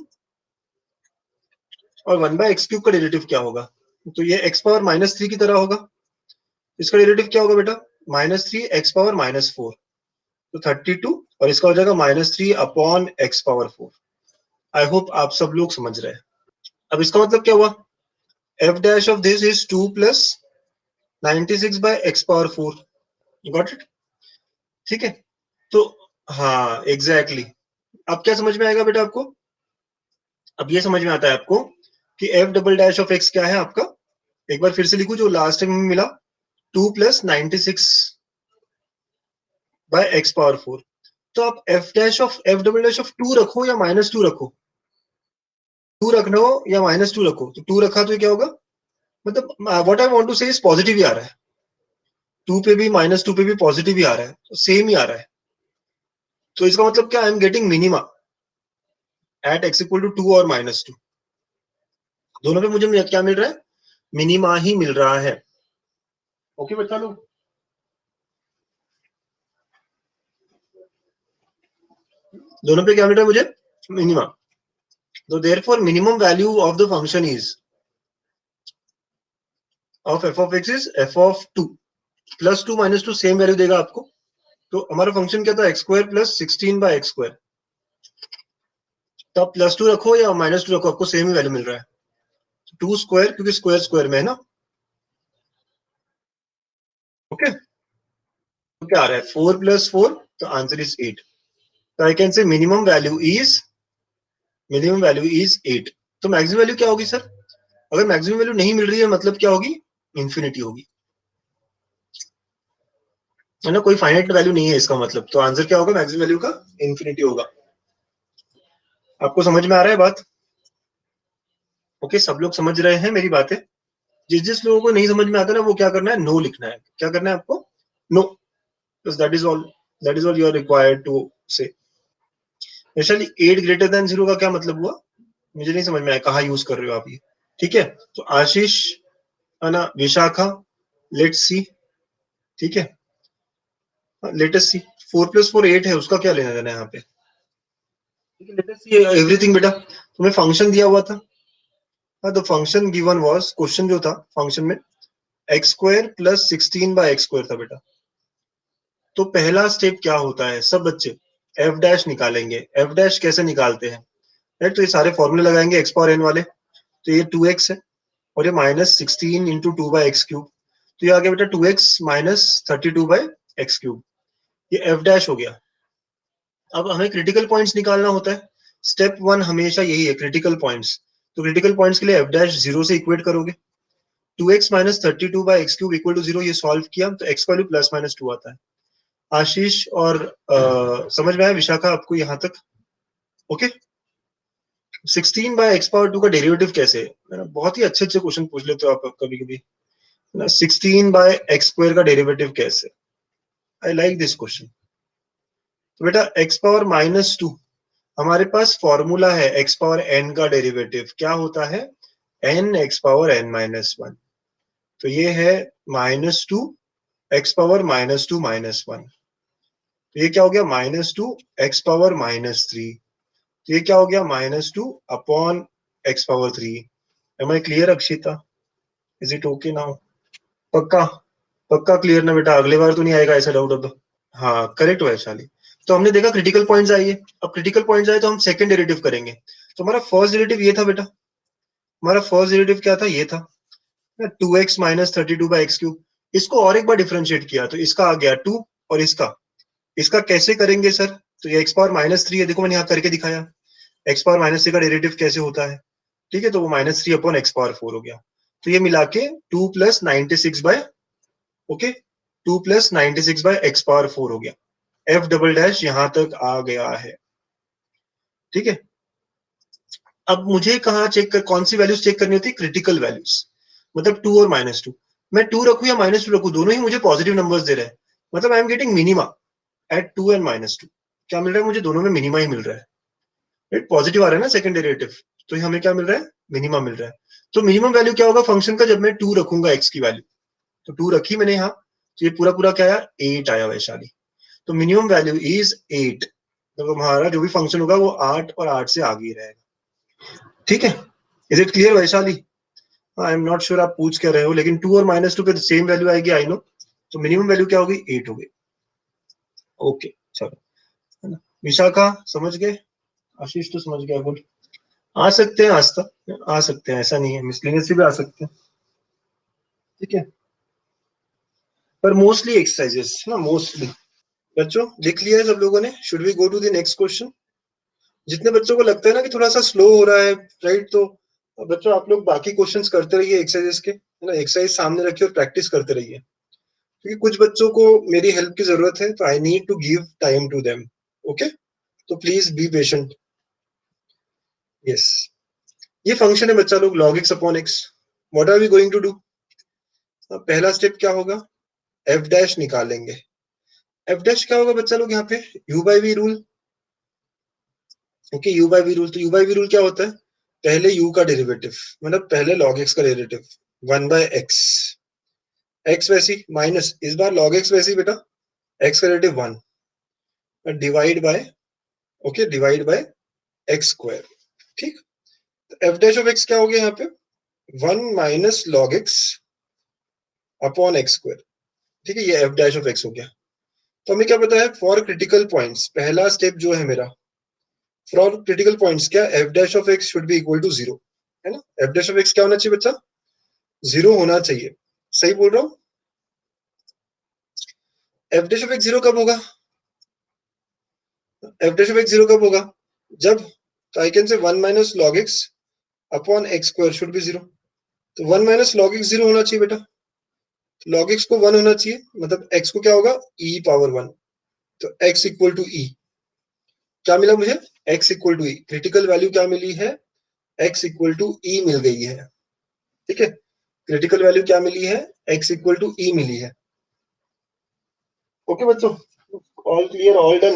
और 1 बाय एक्स क्यूब का डेरिवेटिव क्या होगा, तो ये x पावर -3 की तरह होगा, इसका डेरिवेटिव क्या होगा बेटा, -3 x पावर -4, तो 32, और इसका हो जाएगा -3 upon x power 4। I hope आप सब लोग समझ रहे हैं। अब इसका मतलब क्या हुआ, f dash of this is 2 + 96 by x power 4, got it, ठीक है। तो हाँ एग्जैक्टली अब क्या समझ में आएगा बेटा आपको, अब ये समझ में आता है आपको कि f double dash of x क्या है आपका, एक बार फिर से लिखू जो लास्ट टाइम में मिला, 2 + 96 बाय x पावर 4, तो आप f डबल डैश ऑफ 2 रखो या -2 रखो, 2 रखना हो या -2 रखो, तो 2 रखा तो क्या होगा, मतलब व्हाट आई वांट टू से इज पॉजिटिव ही आ रहा है, 2 पे भी -2 पे भी पॉजिटिव ही आ रहा है, तो सेम ही आ रहा है, तो इसका मतलब क्या, I am getting minima at x equal to 2 और -2, दोनों पे मुझे क्या मिल रहा है, मिनिमा ही मिल रहा है। ओके बच्चा लोग, दोनों पे क्या मिल रहा है मुझे, मिनिमा, तो therefore minimum value of the function is of f of x is f of 2, +2 -2 same value देगा आपको, तो हमारा फंक्शन क्या था, x square + 16 by x square, तो आप +2 रखो या -2 रखो आपको सेम ही वैल्यू मिल रहा है, 2 स्क्वायर क्योंकि स्क्वायर स्क्वायर में है ना, ओके। तो क्या आ रहा है, 4 + 4, तो आंसर इज 8, तो I can say minimum value is 8, तो मैक्सिमम वैल्यू क्या होगी सर, अगर मैक्सिमम वैल्यू नहीं मिल रही है मतलब क्या होगी, इंफिनिटी होगी, है ना, कोई फाइनाइट वैल्यू नहीं है इसका मतलब, तो आंसर क्या होगा मैक्सिमम वैल्यू का, इंफिनिटी होगा। आपको समझ में आ रहा है बात, ओके, सब लोग समझ रहे हैं मेरी बातें? जिस लोगों को नहीं समझ में आता ना, वो क्या करना है, नो लिखना है। क्या करना है आपको? No. That is all, that is all you are required to say. Vaishali 8 greater than 0 का क्या मतलब हुआ? मुझे नहीं समझ में आया, कहाँ यूज कर रहे हो आप ये? ठीक है, तो आशीष, है ना, विशाखा, लेट्स सी। ठीक है, लेटेस्ट सी। 4 + 4 8 है, उसका क्या लेना देना है यहाँ पे? ठीक है, लेटेस्ट सी एवरीथिंग। बेटा तुम्हें फंक्शन दिया हुआ था, हाँ, तो फंक्शन गिवन वाज, क्वेश्चन जो था फंक्शन में x² + 16/x² था बेटा। तो पहला स्टेप क्या होता है सब बच्चे? एफ डैश निकालेंगे। एफ डैश कैसे निकालते हैं? राइट, तो ये सारे फॉर्मूले लगाएंगे x पावर n वाले। तो ये 2x है और ये -16 × 2/x³। तो ये आ गया बेटा 2x - 32/x³। ये एफ डैश हो गया। अब हमें क्रिटिकल पॉइंट्स निकालना होता है। स्टेप 1 हमेशा यही है, क्रिटिकल पॉइंट्स। तो क्रिटिकल पॉइंट्स के लिए एफ डैश 0 से इक्वेट करोगे। 2x - 32/x³ = 0, ये सॉल्व किया तो x वैल्यू +-2 आता है। आशीष और समझ में आया विशाखा आपको यहाँ तक? ओके। 16/x⁴ का डेरिवेटिव कैसे है? बहुत ही अच्छे अच्छे क्वेश्चन पूछ लेते हो आप कभी कभी ना। 16/x² का डेरिवेटिव कैसे? I like this question. तो बेटा x⁻−2, हमारे पास फॉर्मूला है x⁻n का डेरिवेटिव क्या होता है? n x⁻n-1। तो ये है -2 x⁻−2 - 1। तो ये क्या हो गया? -2 x⁻−3। तो ये क्या हो गया? -2/x⁻3। Am I clear Akshita? Is it okay now? पक्का? पक्का क्लियर ना बेटा? अगले बार तो नहीं आएगा ऐसा डाउट अब? हाँ करेक्ट वैशाली। तो हमने देखा क्रिटिकल पॉइंट्स आइए। अब क्रिटिकल पॉइंट्स आए तो हम सेकंड डेरिवेटिव करेंगे। तो हमारा फर्स्ट डेरिवेटिव ये था बेटा। हमारा फर्स्ट डेरिवेटिव क्या था? ये था 2x - 32/x³। इसको और एक बार डिफरेंशिएट किया तो इसका आ गया 2, और इसका कैसे करेंगे सर? तो ये x⁻−3 है, देखो मैंने यहाँ करके दिखाया। x⁻−3 का डेरिवेटिव कैसे होता है? ठीक है, तो वो -3/x⁴ हो गया। तो ये मिला के 2 + 96 बाय, ओके, 2 + 96/x⁴ हो गया। एफ डबल डैश यहां तक आ गया है। ठीक है, अब मुझे कहाँ चेक कर, कौन सी वैल्यूज चेक करनी होती है? क्रिटिकल वैल्यूज, मतलब 2 और -2। मैं 2 रखू या -2 रखू, दोनों ही मुझे पॉजिटिव नंबर्स दे रहे हैं। मतलब I am getting minima at 2 and -2। क्या मिल रहा है मुझे? दोनों में मिनिमा ही मिल रहा है। राइट, पॉजिटिव आ रहा है ना सेकंड डेरिवेटिव, तो हमें क्या मिल रहा है? मिनिमम मिल रहा है। तो मिनिमम वैल्यू क्या होगा फंक्शन का? जब मैं 2 रखूंगा x की वैल्यू, तो 2 रखी मैंने यहाँ, तो ये पूरा पूरा क्या आया? 8 आया वैशाली। तो मिनिमम वैल्यू इज 8। तो हमारा जो भी फंक्शन होगा वो 8 और 8 से आगे ही रहेगा। ठीक है, is it clear Vaishali? I am not sure आप पूछ क्या रहे हो, लेकिन 2 और -2 पे सेम वैल्यू आएगी, आई नो। तो मिनिमम वैल्यू क्या होगी? 8 हो गई। ओके चलो, है ना। विशाखा समझ गए? आशीष तो समझ गया। गुड। आ सकते हैं आज तक, आ सकते हैं, ऐसा नहीं है, मिसलिनियस भी आ सकते हैं। ठीक है, पर मोस्टली एक्सरसाइजेस ना, मोस्टली। बच्चों लिख लिया है सब लोगों ने? Should we go to the next question? जितने बच्चों को लगता है ना कि थोड़ा सा स्लो हो रहा है, राइट, तो बच्चों आप लोग बाकी क्वेश्चंस करते रहिए एक्सरसाइजेस के, है ना। एक्सरसाइज सामने रखिए और प्रैक्टिस करते रहिए, क्योंकि कुछ बच्चों को मेरी हेल्प की जरूरत है, तो I need to give time to them. Okay, तो प्लीज बी पेशेंट। यस, ये फंक्शन है बच्चा लोग, log x/x। What are we going to do? पहला स्टेप क्या होगा? एफ डैश निकालेंगे। एफ डैश क्या होगा बच्चा लोग? यहाँ पे u/v rule. Okay, u/v rule. तो u/v रूल क्या होता है? पहले u का डेरिवेटिव, मतलब पहले log x का डेरिवेटिव 1/x। x वैसी माइनस, इस बार log x वैसी बेटा, x का derivative 1 divide by, okay, divide by x²। ठीक, तो एफ डैश ऑफ x क्या हो गया यहाँ पे? 1 - log x अपॉन x²। ठीक है, ये एफ डैश ऑफ x हो गया। तो हमें क्या पता है? फॉर क्रिटिकल पॉइंट्स, पहला स्टेप जो है मेरा, फॉर क्रिटिकल पॉइंट्स क्या, एफ dash of x should be equal to 0, है ना। एफ डैश ऑफ x क्या होना चाहिए बच्चा? 0 होना चाहिए। सही बोल रहा हूँ? एफ डैश ऑफ x 0 कब होगा? एफ डैश ऑफ x 0 कब होगा? जब, तो आई कैन से 1 - log x upon x² should be 0। तो 1 - log x 0 होना चाहिए बेटा। log x को 1 होना चाहिए, मतलब x को क्या होगा? e⁻1। तो x इक्वल टू e। क्या मिला मुझे? x equal to e। Critical value क्या मिली है? x इक्वल टू ई मिल गई है, ठीक है। क्रिटिकल वैल्यू क्या मिली है, x इक्वल टू ई मिली है। ओके बच्चों, ऑल क्लियर, ऑल डन।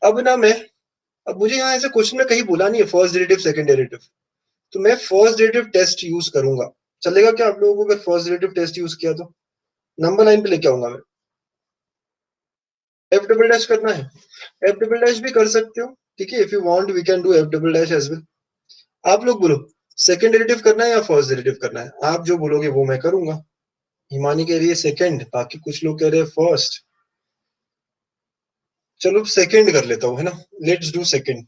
अब मुझे यहाँ ऐसे क्वेश्चन में कहीं बोला नहीं है फर्स्ट डेरिवेटिव सेकंड डेरिवेटिव, तो मैं फर्स्ट डेरिवेटिव टेस्ट यूज करूंगा। चलेगा क्या आप लोगों को अगर फर्स्ट डेरिवेटिव टेस्ट यूज किया तो? नंबर लाइन पे लेके आऊंगा मैं। एफ डबल डैश करना है, एफ डबल डैश भी कर सकते हो, ठीक है। If you want we can do f double dash as well. आप लोग बोलो सेकंड डेरिवेटिव करना है या फर्स्ट डेरिवेटिव करना है, आप जो बोलोगे वो मैं करूंगा। हिमानी कह रही है सेकंड, बाकी कुछ लोग कह रहे हैं फर्स्ट। चलो सेकंड कर लेता हूँ, है ना, लेट्स डू सेकंड।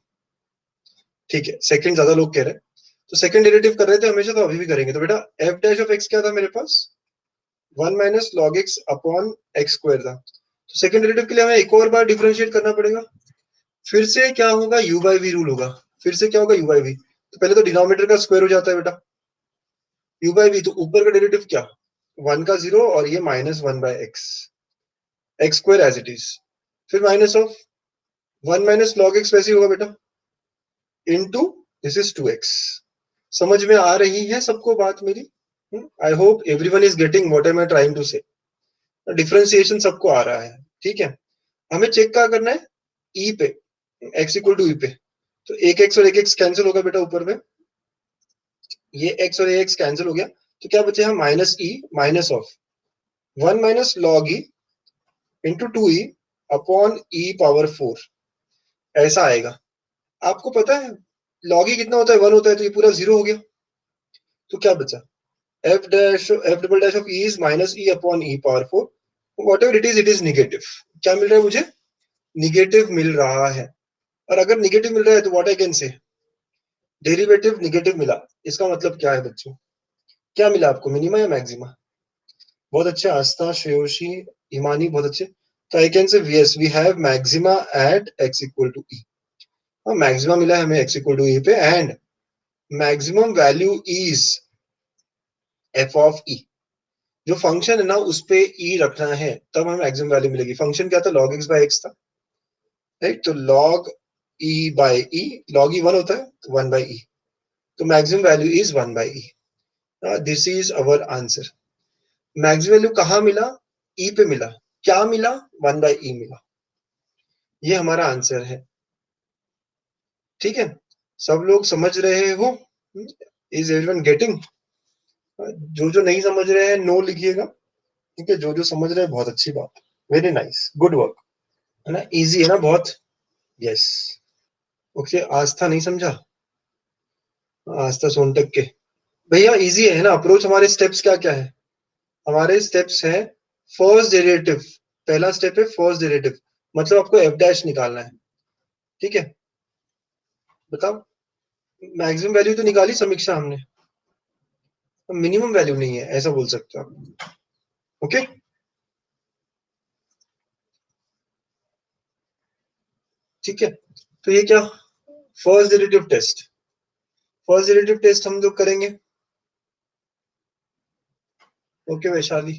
ठीक है, सेकंड ज्यादा लोग कह रहे हैं, तो सेकंड डेरिवेटिव कर रहे थे हमेशा, तो अभी भी करेंगे। तो बेटा एफ डैश ऑफ एक्स क्या था मेरे पास, 1 minus log x upon x square था। तो सेकंड डेरिवेटिव के लिए हमें एक और बार डिफरेंशिएट करना पड़ेगा। फिर से क्या होगा, u बाई वी रूल होगा। फिर से क्या होगा, u बाई वी। तो पहले तो डिनोमिनेटर का स्क्वायर हो जाता है बेटा, u बाई वी। तो ऊपर का डेरिवेटिव क्या, 1 का 0 और ये minus 1 by x, x square as it is. फिर minus of 1 minus log x वैसे ही होगा बेटा, इनटू दिस इज 2x। समझ में आ रही है सबको बात मेरी? I hope everyone is getting what am I trying to say. Differentiation सबको आ रहा है, ठीक है। हमें चेक क्या करना है, ई पे, x इक्वल टू ई पे। तो एक x और एक x कैंसिल होगा बेटा ऊपर में, ये x और ये x कैंसिल हो गया। तो क्या बचे हम, minus E minus of 1 minus log E into 2e upon E power 4, ऐसा आएगा। आपको पता है लॉग ई कितना होता है, 1 होता है, तो ये पूरा 0 हो गया। तो क्या बचा, F dash F double dash of E is minus E upon E power 4, what ever it is negative. क्या मिल रहा है मुझे, निगेटिव मिल रहा है। और अगर निगेटिव मिल रहा है तो व्हाट आई कैन से, डेरिवेटिव निगेटिव मिला, इसका मतलब क्या है बच्चों, क्या मिला आपको, मिनिमा या मैक्सिमा? बहुत अच्छे आस्था, श्रेयोशी, हिमानी, बहुत अच्छे। तो I can say yes we have maxima at x equal to e. हाँ, मैक्सिमा मिला है हमें x इक्वल टू ई पे, and maximum value is f of e। जो फंक्शन है ना उस पे e रखना है, तब हमें मैक्सिमम वैल्यू मिलेगी। फंक्शन क्या था, log x बाय x था, राइट। तो log e by e, log e 1 होता है, तो 1 बाय e। तो maximum value is 1 by e। This is our answer. Maximum value कहाँ मिला, ई पे मिला। क्या मिला, 1 बाई ई मिला। ये हमारा आंसर है, ठीक है। सब लोग समझ रहे हो, इज एवरीवन गेटिंग? जो जो नहीं समझ रहे हैं नो लिखिएगा, ठीक है। जो जो समझ रहे हैं बहुत अच्छी बात, वेरी नाइस, गुड वर्क, है ना, इजी है ना बहुत, यस। ओके, आस्था नहीं समझा, आस्था सोनटक के भैया इजी है ना अप्रोच। हमारे स्टेप्स क्या क्या है, हमारे स्टेप्स है फर्स्ट डेरिवेटिव। पहला स्टेप है फर्स्ट डेरिवेटिव, मतलब आपको एफ डैश निकालना है, ठीक है। बताओ, मैक्सिमम वैल्यू तो निकाली समीक्षा हमने, मिनिमम वैल्यू नहीं है, ऐसा बोल सकते हो आप, ओके। ठीक है, तो ये क्या, first derivative test, first derivative test हम लोग करेंगे, ओके वैशाली।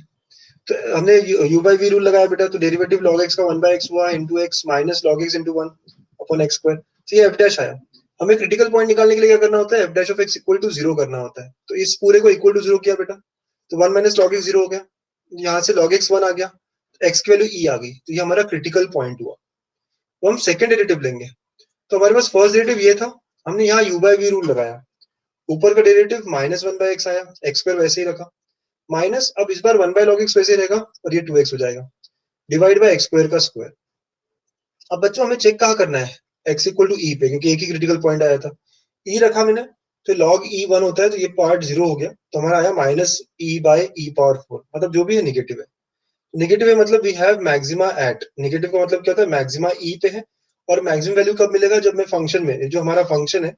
तो हमने u बाई वी रूल लगाया बेटा, तो डेरिवेटिव log x का 1 बाई एक्स हुआ into x minus log x into 1 upon x square. तो ये f डैश आया। हमें क्रिटिकल पॉइंट निकालने के लिए क्या करना होता है, f dash of x equal to 0 करना होता है। तो इस पूरे को इक्वल टू 0 किया बेटा, तो 1 माइनस log x 0 हो गया, यहाँ से log x 1 आ गया, x की वैल्यू e आ गई, तो ये हमारा क्रिटिकल पॉइंट हुआ। तो हम सेकंड डेरिवेटिव लेंगे, तो हमारे पास फर्स्ट डेरिवेटिव ये था, हमने यहाँ u बाई वी रूल लगाया, ऊपर का डेरिवेटिव माइनस 1 बाई एक्स आया, एक्स स्क्वायर वैसे ही रखा, माइनस अब इस बार 1 बाय log x वैसे रहेगा और ये 2x हो जाएगा, डिवाइड बाय एक्स स्क्वायर का स्क्वायर। अब बच्चों हमें चेक कहाँ करना है, x इक्वल टू ई पे, क्योंकि एक ही क्रिटिकल पॉइंट आया था, e रखा मैंने, तो log e 1 होता है, तो ये पार्ट 0 हो गया, तो हमारा आया minus e by e power 4, मतलब जो भी है निगेटिव है। निगेटिव है मतलब we have maxima at, negative का मतलब क्या होता है, मैक्सिमा e पे है। और मैक्सिमम वैल्यू कब मिलेगा, जब मैं फंक्शन में, जो हमारा फंक्शन है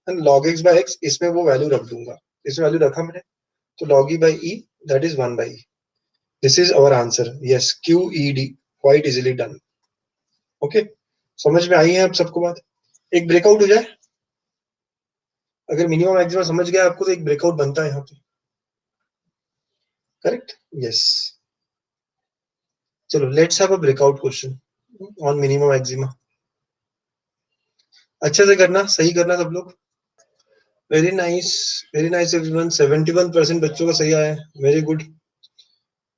log x बाय x, इसमें वो वैल्यू रख दूंगा, इसमें वैल्यू रखा मैंने, तो log e by e that is 1 by e। This is our answer, yes, QED, quite easily done, okay. समझ में आई है अब सबको बात? एक ब्रेकआउट हो जाए, अगर मिनिमम मैक्सिमम समझ गया आपको, तो एक ब्रेकआउट बनता है यहाँ पे, करेक्ट, यस। चलो let's have a breakout question on minimum maxima. अच्छे से करना, सही करना सब लोग। Very nice everyone. 71% बच्चों का सही आया है, very good.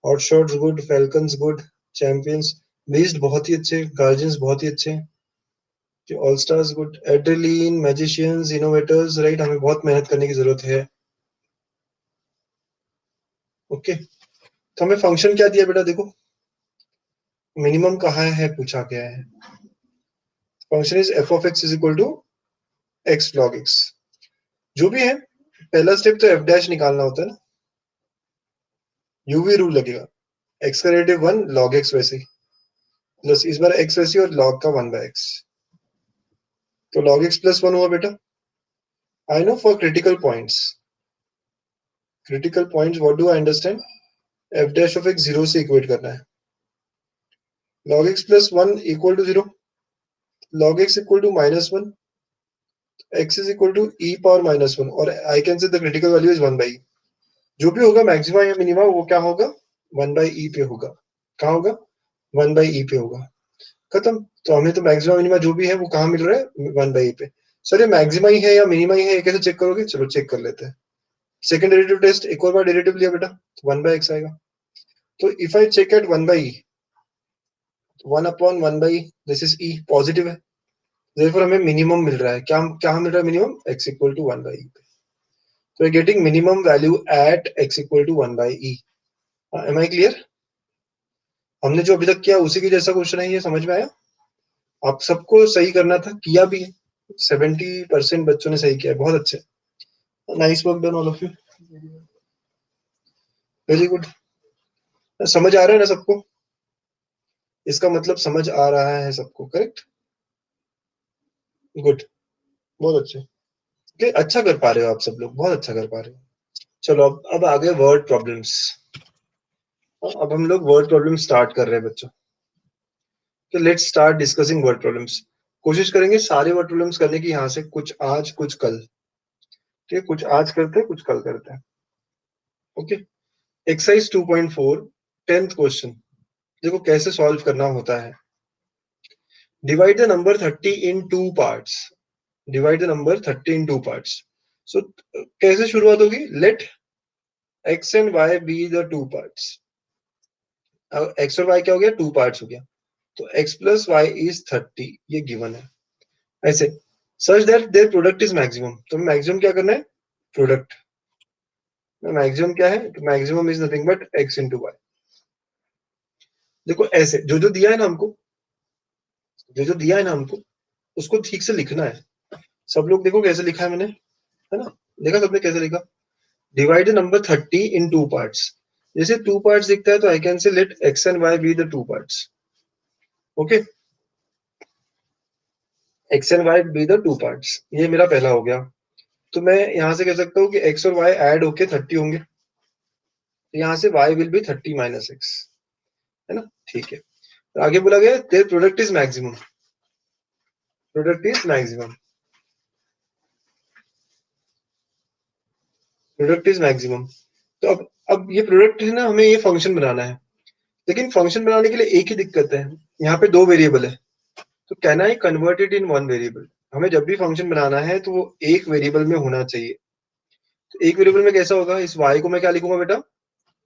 Hot shots good, falcons good, champions, beast बहुत ही अच्छे, गार्जियंस बहुत ही अच्छे, all stars good, adrenaline, magicians, innovators, right, हमें बहुत मेहनत करने की जरूरत है। ओके, तो हमें फंक्शन क्या दिया बेटा, देखो मिनिमम कहाँ है पूछा गया है। Function is f of x is equal to x log x. जो भी है, पहला स्टेप तो एफ डैश निकालना होता है ना, यूवी रूल लगेगा, एक्स का डेरिवेटिव 1 लॉग एक्स वैसे ही, प्लस इस बार एक्स वैसे और लॉग का 1 बाय एक्स, तो लॉग एक्स प्लस 1 हुआ बेटा। I know for critical points what do I understand, F dash of x 0 से इक्वेट करना है, log x plus 1 equal to 0, log x equal to minus 1, x is equal to e power minus 1, और I can say the critical value is 1 by e. जो भी होगा maxima या minima वो क्या होगा, 1 by e पे होगा। कहाँ होगा, 1 by e पे होगा। खत्म। तो हमें तो मैक्सिमा मिनिमा जो भी है वो कहाँ मिल रहा है, 1 by e पे। सर ये मैक्सिमा ही है या मिनिमा ही है, ये कैसे चेक करोगे, चलो चेक कर लेते हैं। सेकंड डेरिवेटिव टेस्ट, एक और बार डेरिवेटिव लिया बेटा, 1 by x आएगा। तो if I check at 1 by e, 1 upon 1 by this is e, positive है, therefore हमें मिनिमम मिल रहा है। क्या क्या मिल रहा है minimum, x equal to 1 by e। तो getting minimum value at x equal to 1 by e। Am I clear? हमने जो अभी तक किया उसी के जैसा क्वेश्चन है ये, समझ में आया? आप सबको सही करना था, किया भी है। 70% बच्चों ने सही किया है, बहुत अच्छे, nice work done all of you, very good. समझ आ रहा है ना सबको, इसका मतलब समझ आ रहा है सबको, करेक्ट, गुड, बहुत अच्छे। okay, अच्छा कर पा रहे हो आप सब लोग, बहुत अच्छा कर पा रहे हो। चलो अब आगे वर्ड प्रॉब्लम्स। अब हम लोग वर्ड प्रॉब्लम स्टार्ट कर रहे हैं बच्चों। तो let's start discussing word problems. कोशिश करेंगे सारे वर्ड प्रॉब्लम्स करने की, यहाँ से कुछ आज कुछ कल, ठीक है, कुछ आज करते हैं कुछ कल करते हैं। ओके, एक्सरसाइज 2.4 10th क्वेश्चन, देखो कैसे सॉल्व करना होता है। Divide the number 30 in two parts, divide the number 30 in two parts. So कैसे शुरुआत होगी, let x and y be the two parts. अब एक्स और वाई क्या हो गया, टू पार्ट्स हो गया, तो x प्लस वाई इज 30, ये गिवन है। ऐसे such that their product is maximum, तो मैक्सिमम क्या करना है, प्रोडक्ट। मैक्सिमम क्या है, maximum is nothing but x into y. देखो ऐसे जो जो दिया है ना हमको, जो जो दिया है ना हमको, उसको ठीक से लिखना है। सब लोग देखो कैसे लिखा है मैंने, है ना, देखा सबने कैसे लिखा। Divide number 30 in two parts, जैसे टू पार्ट्स दिखता है तो I can say let x and y be the two parts. Okay, x and y be the two parts, ये मेरा पहला हो गया। तो मैं यहां से कह सकता हूँ कि x और y ऐड होके 30 होंगे, तो यहाँ से y will be 30 minus x, है ना, ठीक है। तो आगे बोला गया there product is maximum, product is maximum, product is maximum. तो अब ये प्रोडक्ट है ना, हमें ये फंक्शन बनाना है, लेकिन फंक्शन बनाने के लिए एक ही दिक्कत है, यहाँ पे दो वेरिएबल है, तो can I convert it in one variable. हमें जब भी फंक्शन बनाना है तो वो एक वेरिएबल में होना चाहिए। तो एक वेरिएबल में कैसा होगा, इस y को मैं क्या लिखूंगा बेटा,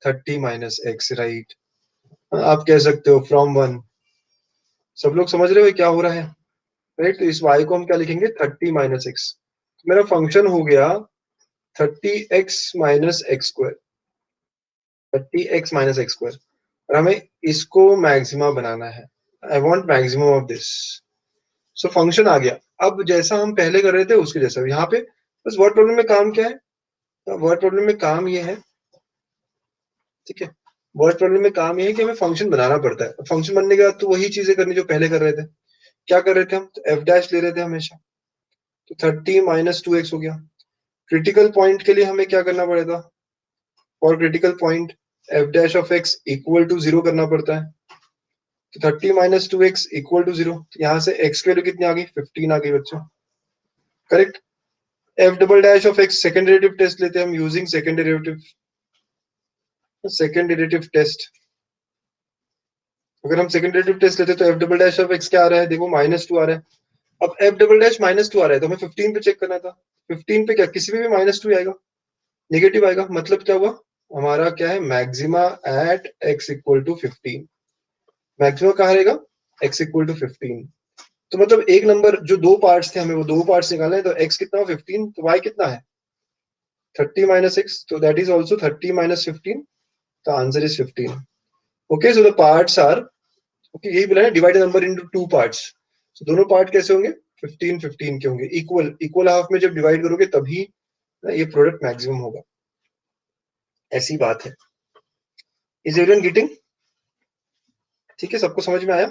30 माइनस एक्स, राइट। आप कह सकते हो फ्रॉम वन, सब लोग समझ रहे हो क्या हो रहा है, राइट। तो इस y को हम क्या लिखेंगे, 30 माइनस एक्स। मेरा फंक्शन हो गया 30x minus x square, 30x minus x square, और हमें इसको मैक्सिमा बनाना है। I want maximum of this. So function आ गया। अब जैसा हम पहले कर रहे थे उसके जैसा यहाँ पे, बस वर्ड प्रॉब्लम में काम क्या है, वर्ड प्रॉब्लम में काम ये है, ठीक है, वर्ड प्रॉब्लम में काम ये है कि हमें फंक्शन बनाना पड़ता है। फंक्शन बनने के बाद तो वही चीजें करनी जो पहले कर रहे थे। क्या कर रहे थे हम, तो एफ डैश ले रहे थे हमेशा, तो 30 माइनस 2x हो गया। क्रिटिकल पॉइंट के लिए हमें क्या करना पड़ेगा, for critical point f dash of x equal to 0 करना पड़ता है, तो 30 माइनस 2x इक्वल टू 0, यहाँ से x की वैल्यू कितनी आ गई, 15 आ गई बच्चों, correct. F double dash of x second derivative test लेते हैं हम, यूजिंग सेकेंड डेरिवेटिव टेस्ट। अगर हम सेकेंड डेरिवेटिव टेस्ट लेते हैं तो F double dash of x क्या आ रहा है, देखो -2 आ रहा है। अब एफ डबल डैश -2 आ रहा है तो हमें 15 पे चेक करना था, 15 पे क्या किसी पे भी -2 आएगा, नेगेटिव आएगा, मतलब क्या हुआ हमारा क्या है maxima at x equal to 15। Maxima कहाँ रहेगा x इक्वल टू 15। तो मतलब एक नंबर जो दो पार्ट्स थे हमें वो दो पार्ट्स निकालना है, तो x कितना 15 तो y कितना है 30 minus x, so that is also 30 minus 15, the answer is 15. Okay, so the parts are okay, यही बोला है divide number into two parts, so दोनों पार्ट कैसे होंगे 15 15 के होंगे, इक्वल इक्वल हाफ में जब डिवाइड करोगे तभी ये प्रोडक्ट मैक्सिमम होगा, ऐसी बात है। Is everyone getting? ठीक है, सबको समझ में आया?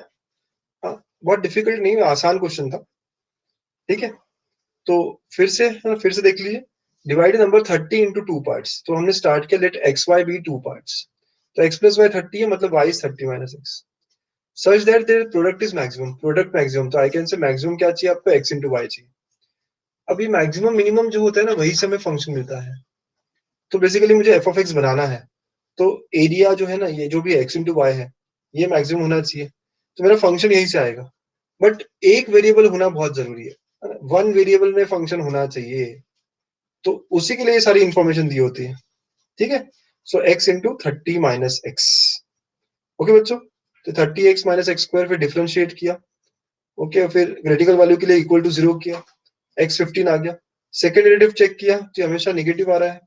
हाँ, बहुत डिफिकल्ट नहीं, आसान क्वेश्चन था। ठीक है, तो फिर से देख लीजिए, divide number 30 into two parts, तो हमने स्टार्ट किया let x y be two parts, तो x प्लस वाई 30 है मतलब y is 30 minus x, such that their product is maximum, product maximum, तो आई कैन से मैक्सिमम क्या चाहिए आपको x इंटू वाई चाहिए। अब ये मैक्सिमम मिनिमम जो होता है ना वही से हमें फंक्शन मिलता है, तो बेसिकली मुझे एफ ऑफ एक्स बनाना है, तो एरिया जो है ना ये जो भी x इंटू वाई है ये मैक्सिमम होना चाहिए, तो मेरा फंक्शन यहीं से आएगा, बट एक वेरिएबल होना बहुत जरूरी है, वन वेरिएबल में फंक्शन होना चाहिए, तो उसी के लिए सारी इंफॉर्मेशन दी होती है। ठीक है, सो x into 30 minus x. Okay बच्चों, तो 30x माइनस एक्स स्क्वायर फिर डिफरेंशिएट किया, ओके, फिर क्रिटिकल वैल्यू के लिए इक्वल टू 0 किया, x 15 आ गया, सेकंड डेरिवेटिव चेक किया तो हमेशा नेगेटिव आ रहा है,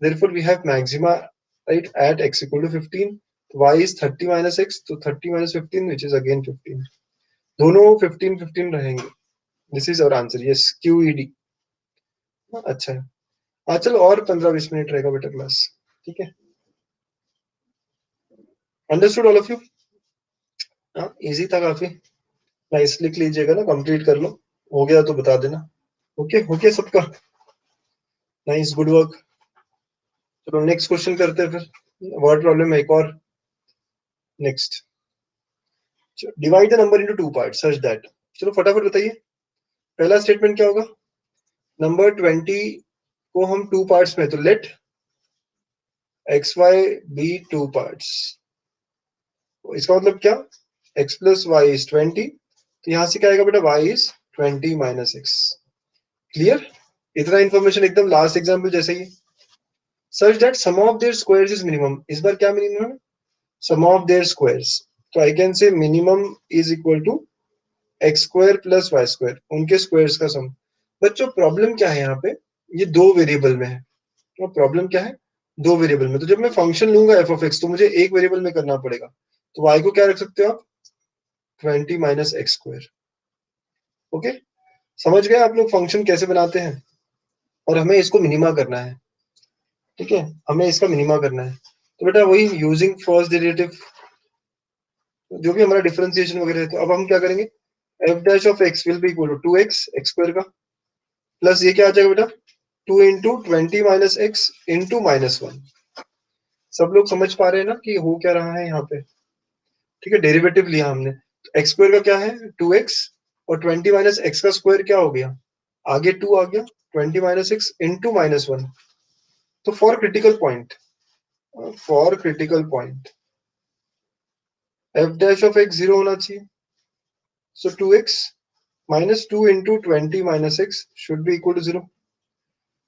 therefore we have maxima right at x equal to 15, y is 30 minus x, तो 30 माइनस 15 व्हिच इज अगेन 15, दोनों 15 15 रहेंगे, this is our answer, yes QED। अच्छा है, हाँ चलो और 15-20 मिनट रहेगा बेटा क्लास, ठीक है, अंडरस्टूड ऑल ऑफ यू? हाँ इजी था काफी, नाइस, लिख लीजिएगा ना, कंप्लीट कर लो, हो गया तो बता देना। ओके हो गया सबका, नाइस, गुड वर्क। चलो नेक्स्ट क्वेश्चन करते हैं फिर, वर्ड प्रॉब्लम एक और, next, divide the number into two part such that, चलो फटाफट बताइए, पहला स्टेटमेंट क्या होगा, नंबर 20 को हम टू पार्ट्स में, तो let x y be two parts, इसका मतलब क्या, x प्लस वाई इज 20, तो यहां से क्या आएगा बेटा y is 20 minus x, clear, इतना इंफॉर्मेशन एकदम लास्ट एग्जाम्पल जैसे ही, such that sum of their squares is minimum, इस बार क्या मिनिमम है, सम ऑफ देयर स्क्वायर्स, तो I can say minimum is equal to x square plus y square, उनके स्क्वायर्स का सम। बच्चों प्रॉब्लम क्या है यहाँ पे, ये दो वेरिएबल में है, तो प्रॉब्लम क्या है, दो वेरिएबल में, तो जब मैं फंक्शन लूंगा एफ ऑफ एक्स तो मुझे एक वेरिएबल में करना पड़ेगा, तो y को क्या रख सकते हो आप 20 माइनस एक्स स्क्वायर। ओके, समझ गए आप लोग फंक्शन कैसे बनाते हैं, और हमें इसको मिनिमा करना है, ठीक है, हमें इसका मिनिमा करना है, तो बेटा वही यूजिंग फर्स्ट डेरिवेटिव, जो भी हमारा डिफरेंशिएशन वगैरह है, तो अब हम क्या करेंगे, f dash of x will be equal to 2x x square का, प्लस ये क्या आ जाएगा बेटा 2 इंटू 20 माइनस एक्स इंटू -1, सब लोग समझ पा रहे हैं ना कि हो क्या रहा है यहाँ पे, ठीक है, डेरिवेटिव लिया हमने, तो एक्स स्क्वायर का क्या है 2x, और 20 माइनस एक्स का स्क्वायर क्या हो गया, आगे 2 आ गया, 20 माइनस एक्स इंटू -1, तो for critical point f dash of x 0 होना चाहिए, so 2x minus 2 into 20 minus x should be equal to 0,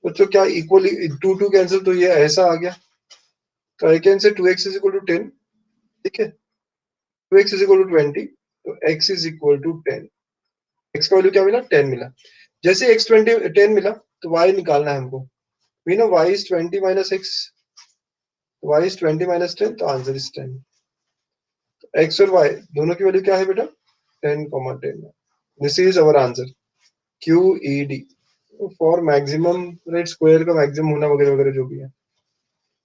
बच्चों क्या इक्वल 2 2 कैंसिल, तो ये ऐसा आ गया, तो आई कैन से 2x इज इक्वल टू 10, ठीक है, 2x इज इक्वल टू 20, तो x is equal to 10, x का वैल्यू क्या मिला 10 मिला, जैसे x 10 मिला तो y निकालना है हमको, we know y is 20 minus x, y is 20 minus 10, तो आंसर इज 10, x और y दोनों की वैल्यू क्या है बेटा 10, 10, this is our answer QED, for maximum right, square का मैक्सिमम होना वगैरह वगैरह जो भी है।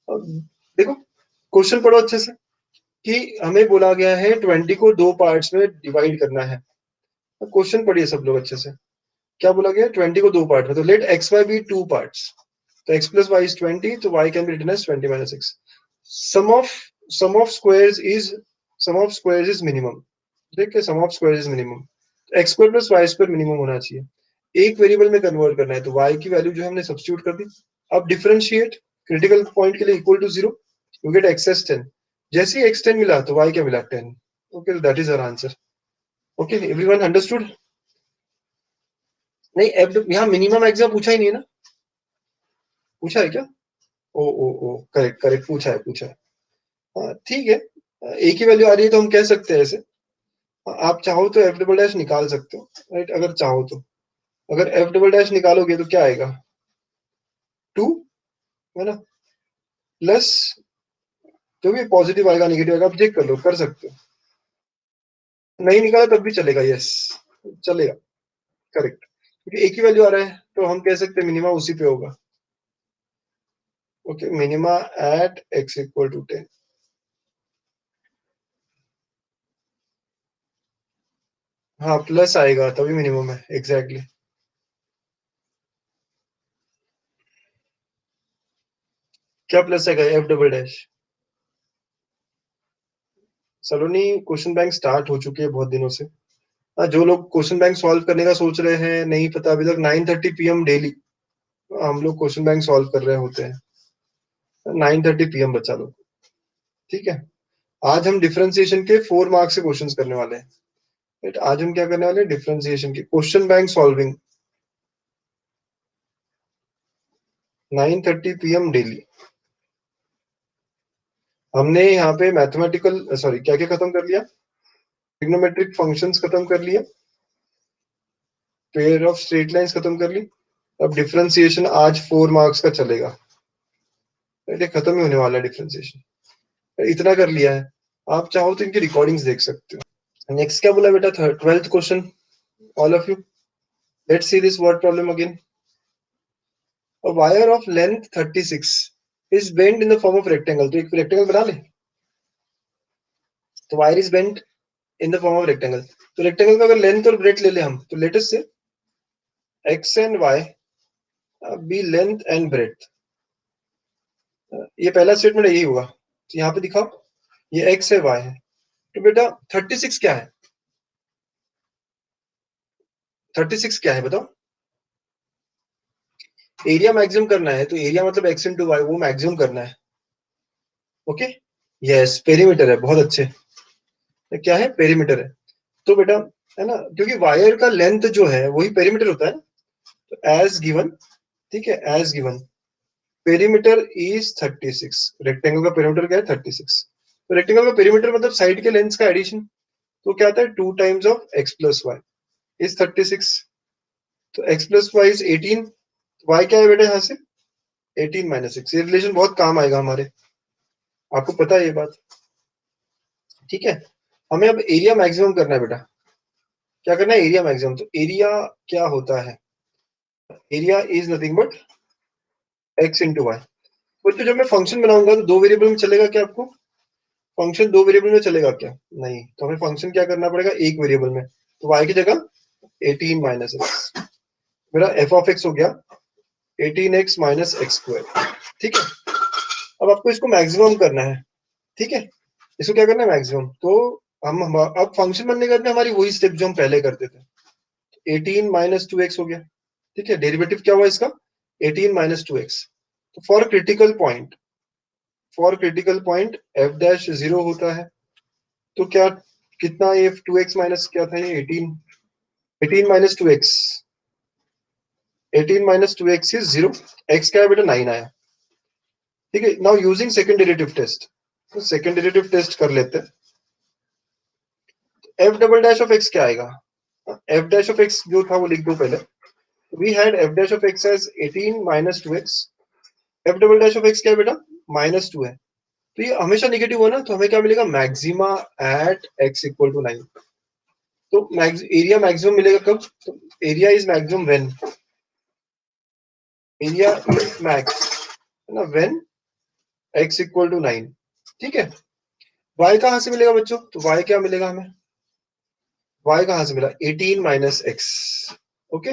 अब देखो क्वेश्चन पढ़ो अच्छे से, कि हमें बोला गया है 20 को दो पार्ट्स में डिवाइड करना है, क्वेश्चन पढ़िए सब लोग अच्छे से, क्या बोला गया 20 को दो पार्ट में, तो let x y be two parts, तो x प्लस वाई इज 20, तो y can be written as 20 minus x, sum of sum of squares is minimum, देखिए sum of squares is minimum, x square plus y square minimum होना चाहिए, एक variable में convert करना है, तो y की वैल्यू जो हमने सब्स्टिट्यूट कर दी, अब डिफरेंशिएट क्रिटिकल पॉइंट के लिए equal to 0, you get x as 10, जैसे ही x 10 मिला तो y क्या मिला 10, okay, that is our answer. Okay everyone understood? नहीं, एफ यहाँ मिनिमम मैक्सिमम पूछा ही नहीं है ना, पूछा है क्या? ओ करेक्ट करेक्ट, पूछा है। हाँ ठीक है, एक ही वैल्यू आ रही है तो हम कह सकते हैं ऐसे। आप चाहो तो एफ डबल डैश निकाल सकते हो, राइट, अगर चाहो तो। अगर एफ डबल डैश निकालोगे तो क्या आएगा, 2, है ना, प्लस, जो भी पॉजिटिव आएगा नेगेटिव आएगा आप चेक कर लो, कर सकते हो। नहीं निकाला तब भी चलेगा, यस चलेगा, करेक्ट, क्योंकि एक ही वैल्यू आ रहा है तो हम कह सकते हैं मिनिमा उसी पे होगा। Okay, minima at x equal to 10। हाँ प्लस आएगा तभी मिनिमम है, एग्जैक्टली exactly. क्या प्लस आएगा, f double dash. Saloni, question bank start हो चुकी है बहुत दिनों से। हाँ, जो लोग क्वेश्चन बैंक सॉल्व करने का सोच रहे हैं, नहीं पता अभी तक, 9:30 PM डेली हम लोग क्वेश्चन बैंक सॉल्व कर रहे होते हैं। 9:30 PM बच्चा लोग, ठीक है। आज हम डिफरेंशिएशन के 4 मार्क्स से क्वेश्चंस करने वाले हैं, राइट। आज हम क्या करने वाले हैं, डिफरेंशिएशन के question bank solving, 9:30 PM daily. हमने यहाँ पे मैथमेटिकल, सॉरी क्या क्या खत्म कर लिया, ट्रिग्नोमेट्रिक फंक्शंस खत्म कर लिया, पेयर ऑफ स्ट्रेट लाइंस खत्म कर ली। अब डिफरेंशिएशन आज 4 मार्क्स का चलेगा, ये खत्म ही होने वाला है डिफरेंशिएशन, इतना कर लिया है। आप चाहो तो इनकी रिकॉर्डिंग्स देख सकते हो। नेक्स्ट क्या बोला बेटा, 12th question, all of you, let's see this word problem again. A wire of length 36 is bent in the form of rectangle, तो एक रेक्टेंगल बना ले। तो wire is bent in the form of rectangle, तो rectangle का अगर length और breath ले ले हम, तो let us say x and y be length and breadth. ये पहला स्टेटमेंट यही होगा, तो यहाँ पे दिखाओ, ये एक्स है वाई है, तो बेटा 36 क्या है, 36 क्या है बताओ। एरिया मैक्सिमम करना है, तो एरिया मतलब एक्स इंटू वाई, वो मैक्सिमम करना है। ओके, यस पेरीमीटर है, बहुत अच्छे। तो क्या है, पेरीमीटर है। तो बेटा, है ना, क्योंकि वायर का लेंथ जो है वही पेरीमीटर होता है ना, तो एज गिवन, ठीक है, as given perimeter is 36, rectangle का पेरीमीटर क्या है 36, तो रेक्टेंगल का पेरीमीटर मतलब साइड के लेंथ का एडिशन, तो क्या आता है 2 times of x plus y is 36, तो x plus y is 18, y क्या है बेटा यहाँ से 18 माइनस 6, ये रिलेशन बहुत काम आएगा हमारे, आपको पता है ये बात, ठीक है। हमें अब एरिया मैक्सिमम करना है बेटा, क्या करना है, एरिया मैक्सिमम। तो एरिया क्या होता है, area is nothing but x into y. तो जब मैं फंक्शन बनाऊंगा तो दो वेरिएबल में चलेगा क्या आपको, फंक्शन दो वेरिएबल में चलेगा क्या, नहीं, तो हमें फंक्शन क्या करना पड़ेगा, एक वेरिएबल में, तो y की जगह 18 माइनस एक्स, मेरा एफ ऑफ एक्स हो गया 18x माइनस एक्स स्क्वायर, ठीक है। अब आपको इसको मैक्सिमम करना है, ठीक है, इसको क्या करना है मैक्सिमम, तो हम अब फंक्शन बनने के बाद में हमारी वही स्टेप जो हम पहले करते थे, 18 माइनस 2x हो गया, ठीक है, डेरिवेटिव क्या हुआ इसका 18 माइनस 2x। तो for critical point f dash 0 होता है, तो क्या, कितना ये 2x माइनस क्या था, ये 18, 18 minus 2x, 18 minus 2x is 0, x क्या है बेटा 9 आया, ठीक है। Now using second derivative test, तो सेकंड डेरिवेटिव टेस्ट कर लेते हैं। F double dash of x क्या आएगा, एफ डैश ऑफ एक्स जो था वो लिख दो पहले, we had f dash of x as 18 minus 2x, f double dash of x क्या है बेटा -2 है, तो ये हमेशा नेगेटिव हो ना, तो हमें क्या मिलेगा, maxima at x equal to 9। तो एरिया मैक्सिमम मिलेगा कब, तो area is maximum when, area is max, है ना, व्हेन एक्स इक्वल टू 9, ठीक है। y कहां से मिलेगा बच्चों, तो y क्या मिलेगा हमें, y कहां से मिला 18 minus x, okay,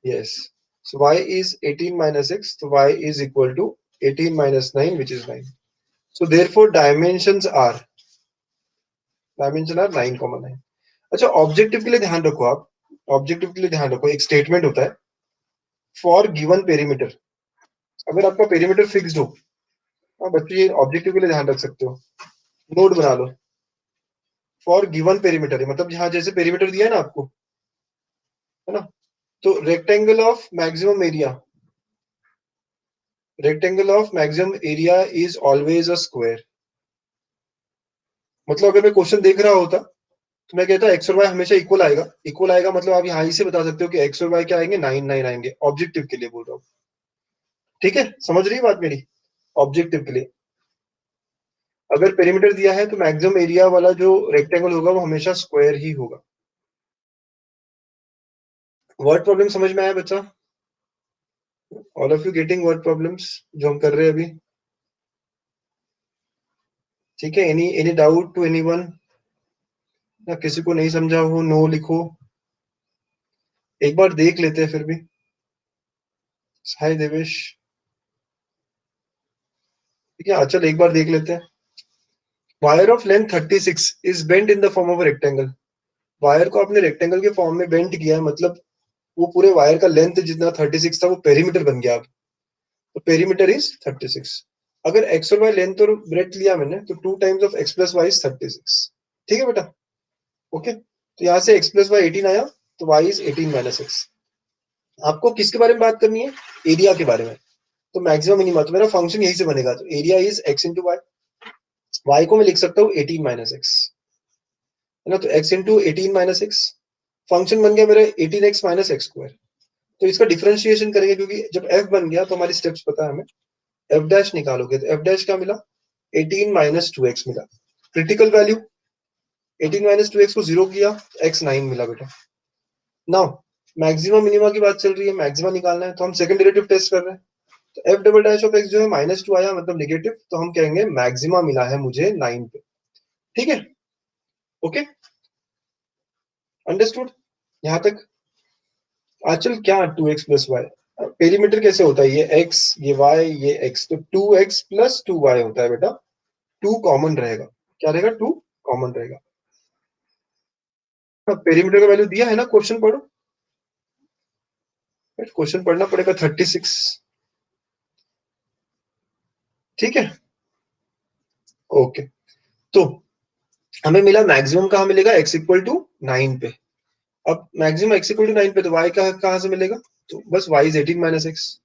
yes, so y is 18 minus x, so y is equal to 18 minus 9 which is 9, so therefore dimension are 9, 9। अच्छा, ऑब्जेक्टिव के लिए ध्यान रखो आप, ऑब्जेक्टिव के लिए ध्यान रखो, एक स्टेटमेंट होता है फॉर गिवन पेरीमीटर, अगर आपका पेरीमीटर फिक्स्ड हो, हाँ बच्चों ये ऑब्जेक्टिव के लिए ध्यान रख सकते हो, नोट बना लो, फॉर गिवन पेरीमीटर मतलब यहाँ जैसे पेरीमीटर दिया है ना आपको, है ना, तो rectangle of maximum area is always a square. मतलब अगर मैं क्वेश्चन देख रहा होता तो मैं कहता एक्स और वाई हमेशा इक्वल आएगा मतलब आप यहाँ से बता सकते हो कि एक्स और वाई क्या आएंगे, 9 9 आएंगे। ऑब्जेक्टिव के लिए बोल रहा हूँ, ठीक है, समझ रही है बात मेरी? ऑब्जेक्टिव के लिए अगर पेरीमीटर दिया है तो मैक्सिमम एरिया वाला जो रेक्टेंगल होगा वो हमेशा स्क्वायर ही होगा। वर्ड प्रॉब्लम समझ में आया बच्चा? All of you getting word problems जो हम कर रहे हैं अभी? ठीक है, एनी डाउट टू एनीवन? या किसी को नहीं समझा हो नो लिखो, एक बार देख लेते हैं फिर भी। हाय देवेश, ठीक है, चल एक बार देख लेते हैं। Wire of length 36 is bent in the form of rectangle. Wire को आपने रेक्टेंगल के फॉर्म में बेंट किया है, मतलब वो पूरे वायर का लेंथ जितना 36 था वो पेरीमीटर बन गया अब। तो पेरीमीटर इज 36। अगर एक्स और वाई लेंथ और ब्रेड्थ लिया मैंने तो 2 times of x plus y is 36। ठीक है बेटा, ओके। तो यहाँ से एक्स प्लस वाई 18 आया, तो वाई इज 18 माइनस एक्स। आपको किसके बारे में बात करनी है? एरिया के बारे में। तो मैक्सिमम मिनिमम, तो मेरा फंक्शन यही से बनेगा। तो area is x into y. Y को मैं लिख सकता हूँ 18 माइनस एक्स, है ना। तो x into 18 minus x, function बन गया मेरा 18x माइनस एक्स स्क्वायर। तो इसका डिफरेंशिएशन करेंगे क्योंकि जब f बन गया तो हमारी स्टेप्स पता है हमें। f डैश निकालोगे तो f डैश क्या मिला? 18 माइनस 2x मिला। क्रिटिकल वैल्यू 18 माइनस 2x को जीरो किया, x 9 मिला बेटा। नाउ मैक्सिमम मिनिमा की बात चल रही है, मैक्सिमा निकालना है तो हम सेकंड डेरिवेटिव टेस्ट कर रहे हैं। तो f double dash of x जो है -2 आया मतलब नेगेटिव, तो हम कहेंगे मैक्सिमा मिला है मुझे 9 पे। ठीक है, ओके, अंडरस्टूड यहां तक? आचल क्या 2x प्लस वाई? पेरीमीटर कैसे होता है? ये x, ये y, ये x, तो 2x प्लस 2y होता है बेटा। 2 कॉमन रहेगा, क्या रहेगा? 2 कॉमन रहेगा। अब पेरीमीटर का वैल्यू दिया है ना, क्वेश्चन पढ़ो, क्वेश्चन पढ़ना पड़ेगा 36। ठीक है, ओके। तो हमें मिला मैक्सिमम कहाँ मिलेगा? x इक्वल टू 9 पे। अब मैक्सिमम x इक्वल टू 9 पे तो y कहाँ से मिलेगा? तो बस y is 18 minus x.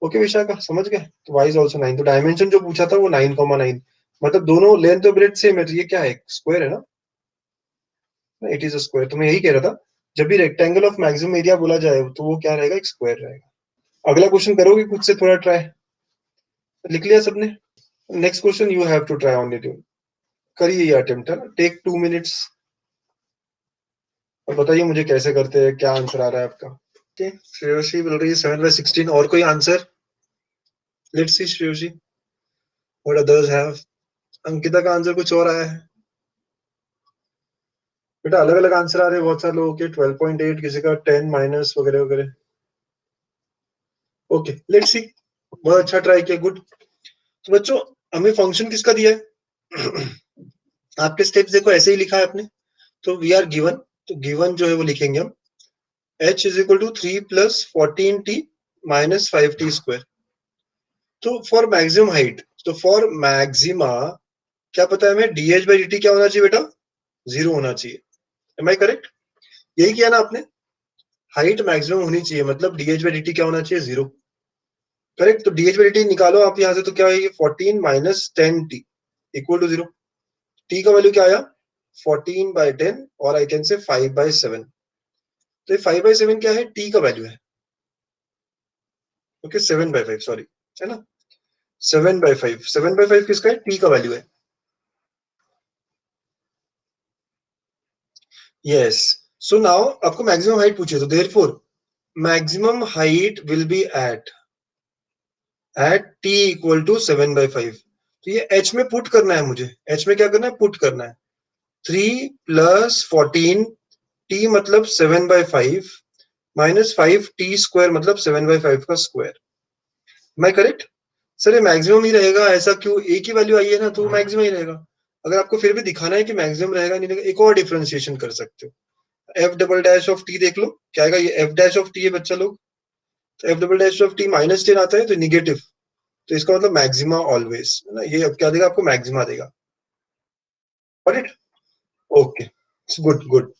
Okay Vishakha, समझ गए? तो y इज ऑल्सो 9। तो डायमेंशन जो पूछा था वो 9,9, मतलब दोनों लेंथ और ब्रेड्थ सेम है, तो ये क्या है? स्क्वायर है ना, इट इज अ स्क्वायर। तो मैं यही कह रहा था, जब भी रेक्टेंगल ऑफ मैक्सिमम एरिया बोला जाए तो वो क्या रहेगा? एक स्क्वायर रहेगा। अगला क्वेश्चन करोगे खुद से थोड़ा ट्राई? लिख लिया सबने? Next question you have to try on it. करिए ये अटेम्प्ट, है ना, टेक 2 मिनट्स और बताइए मुझे कैसे करते हैं, क्या आंसर आ रहा है आपका। ठीक, श्रेयोशी बोल रही है 7/16। और कोई answer? Let's see Shreyoshi what others have. Ankita का आंसर कुछ और आया है बेटा, अलग अलग आंसर आ रहे हैं बहुत सारे लोगों के। 12.8, किसी का 10 माइनस वगैरह वगैरह। ओके लेट्स सी, बहुत अच्छा ट्राई किया, गुड। तो बच्चों हमें फंक्शन किसका दिया है? आपके स्टेप्स देखो ऐसे ही लिखा है आपने। तो वी आर गिवन, तो गिवन जो है वो लिखेंगे हम h is equal to 3 plus 14t minus 5t square. तो फॉर मैक्सिमम हाइट, तो फॉर मैक्सिमा क्या पता है हमें? dh बाई dt क्या होना चाहिए बेटा? 0 होना चाहिए। Am I correct? यही किया ना आपने? हाइट मैक्सिमम होनी चाहिए मतलब dh बाई dt क्या होना चाहिए? 0। करेक्ट? तो dh बाई dt निकालो आप यहां से, तो क्या है? 14 minus 10t equal to 0। t का वैल्यू क्या आया? 14/10, और आई कैन से 5/7। तो ये 5/7 क्या है? t का वैल्यू है। ओके, 7/5 सॉरी, है ना, 7/5। 7/5 किसका है? t का वैल्यू है। यस, सो नाउ आपको मैक्सिमम हाइट पूछिए, तो therefore maximum height will be at t equal to 7/5। तो ये h में पुट करना है मुझे, h में क्या करना है? पुट करना है। 3 प्लस 14 t मतलब 7/5 माइनस 5t स्क्वायर मतलब 7/5 का स्क्वायर। मैं करेक्ट? सर ये मैक्सिमम ही रहेगा, ऐसा क्यों? एक ही वैल्यू आई है ना, तो मैक्सिमम ही रहेगा। अगर आपको फिर भी दिखाना है कि मैक्सिमम रहेगा नहीं रहेगा, एक और डिफरेंशिएशन कर सकते हो। F double dash of T देख लो क्या आएगा। ये एफ डैश ऑफ टी है बच्चा लोग, तो F double dash of T -10 आता है तो निगेटिव, तो इसका मतलब मैक्सिमा ऑलवेज, है ना। ये अब क्या देगा आपको? मैक्सिमा देगा। Got it? Okay, good good.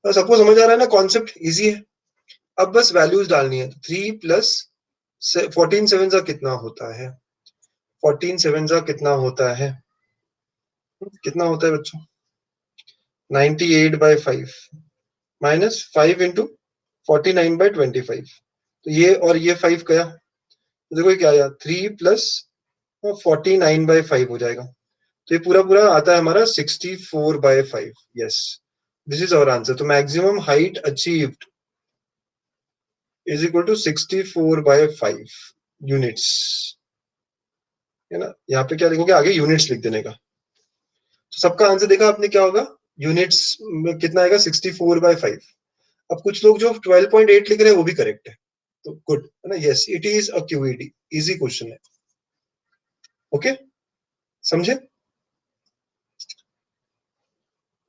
सबको समझ आ रहा है ना? कॉन्सेप्ट इजी है। अब बस वैल्यूज डालनी है। 3 प्लस 14 7 का कितना होता है? 14 7 का कितना होता है? कितना होता है बच्चों? 98/5 माइनस 5 इंटू 49/25। तो ये और ये 5 गया, तो देखो ये क्या आया, 3 प्लस 49/5 हो जाएगा। तो ये पूरा पूरा आता है हमारा 64/5। Yes, this is our answer. तो maximum height achieved is equal to 64/5 units, है ना। यहाँ पे क्या लिखोगे आगे? यूनिट्स लिख देने का। तो सबका आंसर देखा आपने क्या होगा? यूनिट्स में कितना आएगा? 64/5। अब कुछ लोग जो 12.8 लिख रहे हैं वो भी करेक्ट है, तो गुड है ना। Yes, it is a क्यूईडी, easy question है। ओके, समझे?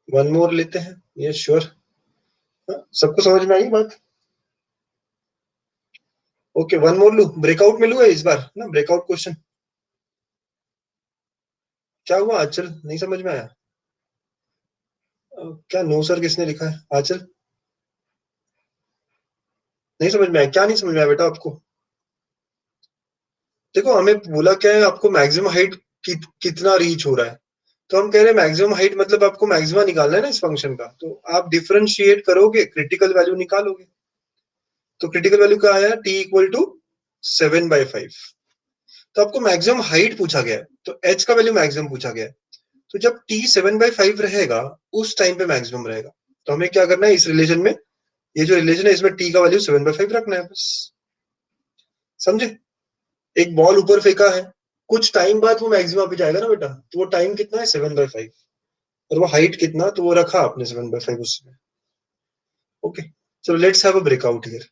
वन मोर लेते हैं। यस श्योर, सबको समझ में आई बात? ओके, वन मोर लू, ब्रेकआउट में लू है इस बार ना, ब्रेकआउट क्वेश्चन। क्या हुआ आंचल, नहीं समझ में आया? क्या नो सर किसने लिखा है? आंचल नहीं समझ में आया? क्या नहीं समझ में आया बेटा आपको? देखो हमें बोला क्या है, आपको मैक्सिमम हाइट कितना रीच हो रहा है, तो हम कह रहे हैं मैक्सिमम हाइट मतलब आपको मैक्सिमा निकालना है ना इस फंक्शन का, तो आप डिफरेंशिएट करोगे, क्रिटिकल वैल्यू निकालोगे। तो क्रिटिकल वैल्यू क्या आया? t equal to 7/5। तो आपको मैक्सिमम हाइट पूछा गया है, तो h का वैल्यू मैक्सिमम पूछा गया है। तो जब t 7/5 रहेगा उस टाइम पे मैक्सिमम रहेगा। तो हमें क्या करना है इस रिलेशन में, ये जो रिलेशन है इसमें t का वैल्यू 7/5 रखना है बस। समझे? एक बॉल ऊपर फेंका है, कुछ टाइम बाद वो मैक्सिमा पे जाएगा ना बेटा, तो वो टाइम कितना है? 7/5। और वो हाइट कितना, तो वो रखा आपने 7/5 उसमें। ओके, चलो let's have a breakout here.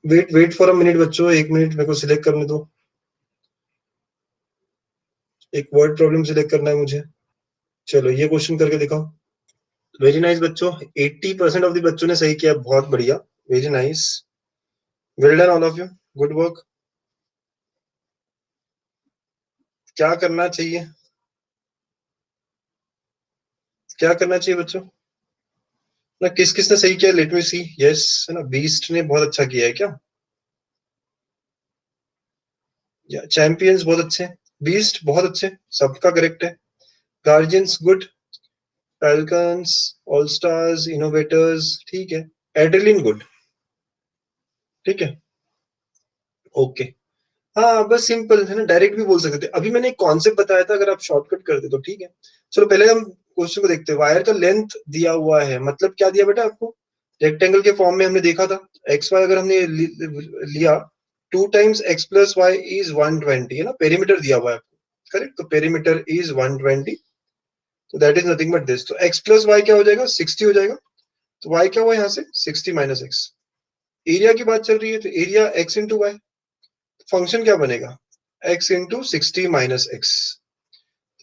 Wait wait for a minute बच्चों, एक मिनट मेरे को सिलेक्ट करने दो। एक वर्ड प्रॉब्लम सिलेक्ट करना है मुझे। चलो ये क्वेश्चन करके दिखाओ। वेरी नाइस बच्चों, 80% ऑफ द बच्चों ने सही किया, बहुत बढ़िया, very nice, well done all of you, good work. क्या करना चाहिए, क्या करना चाहिए बच्चों ना? किस किसने सही किया? लेट मी सी। यस, है ना, बीस्ट ने बहुत अच्छा किया है क्या? या चैंपियंस बहुत अच्छे, बीस्ट बहुत अच्छे, सबका करेक्ट है। Guardians good, falcons, all stars, innovators ठीक है, एड्रेलिन गुड, ठीक है, ओके। हाँ बस सिंपल है ना, डायरेक्ट भी बोल सकते थे। अभी मैंने एक कॉन्सेप्ट बताया था, अगर आप शॉर्टकट कर दे तो ठीक है। चलो पहले हम क्वेश्चन को देखते हैं। वायर का लेंथ दिया हुआ है, मतलब क्या दिया बेटा आपको? रेक्टेंगल के फॉर्म में हमने देखा था, एक्स वाई अगर हमने लिया, 2 टाइम्स x + y इज 120, है ना, पेरीमीटर दिया हुआ है आपको, करेक्ट। तो पेरीमीटर इज 120, तो that is nothing but this. तो x + y क्या हो जाएगा? 60 हो जाएगा। तो y क्या हुआ यहाँ से? 60 - x। एरिया की बात चल रही है, तो area x into y, function क्या बनेगा? x into 60 - x।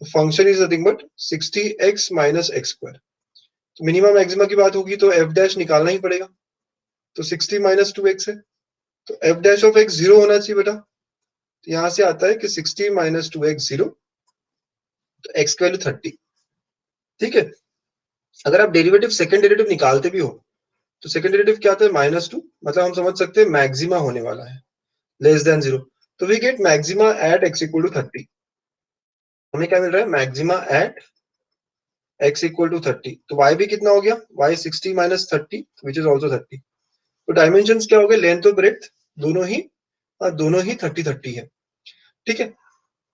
तो function is nothing but 60x - x²। तो मिनिमम मैक्सिमा की बात होगी तो f डैश निकालना ही पड़ेगा। तो 60 - 2x है, तो f डैश ऑफ x 0 होना चाहिए बेटा। तो यहां से आता है कि 60 - 2x 0, तो x की वैल्यू 30, ठीक है। अगर आप डेरिवेटिव सेकंड डेरिवेटिव निकालते भी हो, तो सेकंड डेरिवेटिव क्या आता है? -2, मतलब हम समझ सकते हैं मैक्सिमा होने वाला है, लेस देन 0। तो we get maxima at x = 30। हमें क्या मिल रहा है? Maxima at x = 30। तो y भी कितना हो गया? y 60 - 30 which is also 30। तो डायमेंशन क्या हो गए? लेंथ और ब्रेड्थ दोनों ही, दोनों ही 30-30 है, ठीक है।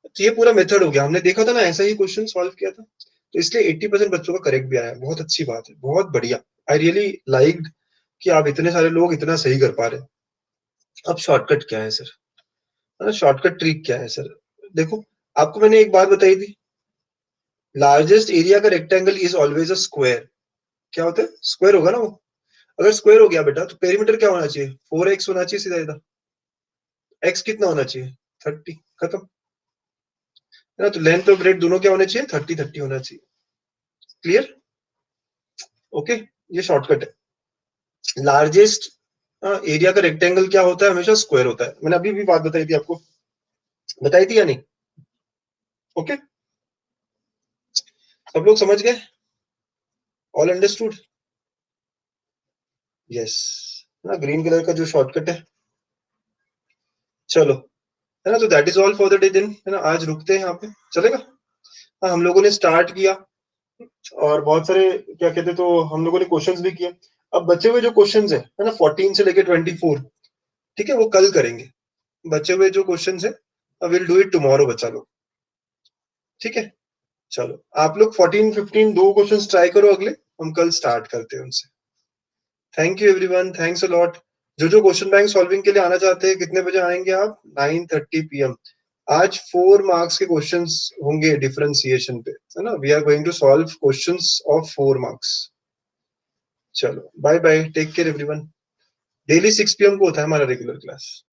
तो ये पूरा मेथड हो गया, हमने देखा था ना, ऐसा ही क्वेश्चन सॉल्व किया था। तो इसलिए 80% बच्चों का करेक्ट भी आया, बहुत अच्छी बात है, बहुत बढ़िया। आई रियली लाइक कि आप इतने सारे लोग इतना सही कर पा रहे हैं। अब शॉर्टकट क्या है सर, है ना, शॉर्टकट ट्रिक क्या है सर? देखो, आपको मैंने एक बात बताई थी, लार्जेस्ट एरिया का rectangle is always a square. क्या होता है? स्क्वायर होगा ना वो। अगर स्क्वायर हो गया बेटा, तो पेरीमीटर क्या होना चाहिए? 4x होना चाहिए सीधा सीधा। x कितना होना चाहिए? 30, खत्म, है ना। तो लेंथ और ब्रेड दोनों क्या होने चाहिए? 30-30 होना चाहिए। क्लियर? ओके, ये शॉर्टकट है। लार्जेस्ट एरिया का रेक्टेंगल क्या होता है? हमेशा स्क्वायर होता है। मैंने अभी भी बात बताई थी आपको, बताई थी या नहीं? ओके, सब लोग समझ गए? All understood? यस, ना, ग्रीन कलर का जो शॉर्टकट है। चलो, है ना, तो that is all for the day then, है ना, आज रुकते हैं यहाँ पे, चलेगा। हाँ, हम लोगों ने स्टार्ट किया और बहुत सारे क्या कहते, तो हम लोगों ने क्वेश्चंस भी किए। अब बचे हुए जो क्वेश्चंस है ना, 14 से लेके 24, ठीक है, वो कल करेंगे। बचे हुए जो क्वेश्चंस है, विल डू इट टुमारो बच्चा लोग, ठीक है। चलो, आप लोग 14 15 दो क्वेश्चंस ट्राई करो अगले, हम कल स्टार्ट करते हैं उनसे। Thank you everyone, thanks a lot. जो क्वेश्चन बैंक सॉल्विंग के लिए आना चाहते हैं, कितने बजे आएंगे आप? 9:30 PM। आज 4 मार्क्स के क्वेश्चंस होंगे डिफरेंशिएशन पे, है ना। We are going to solve questions of 4 marks. चलो, bye bye, take care everyone. Daily 6 PM को होता है हमारा रेगुलर क्लास।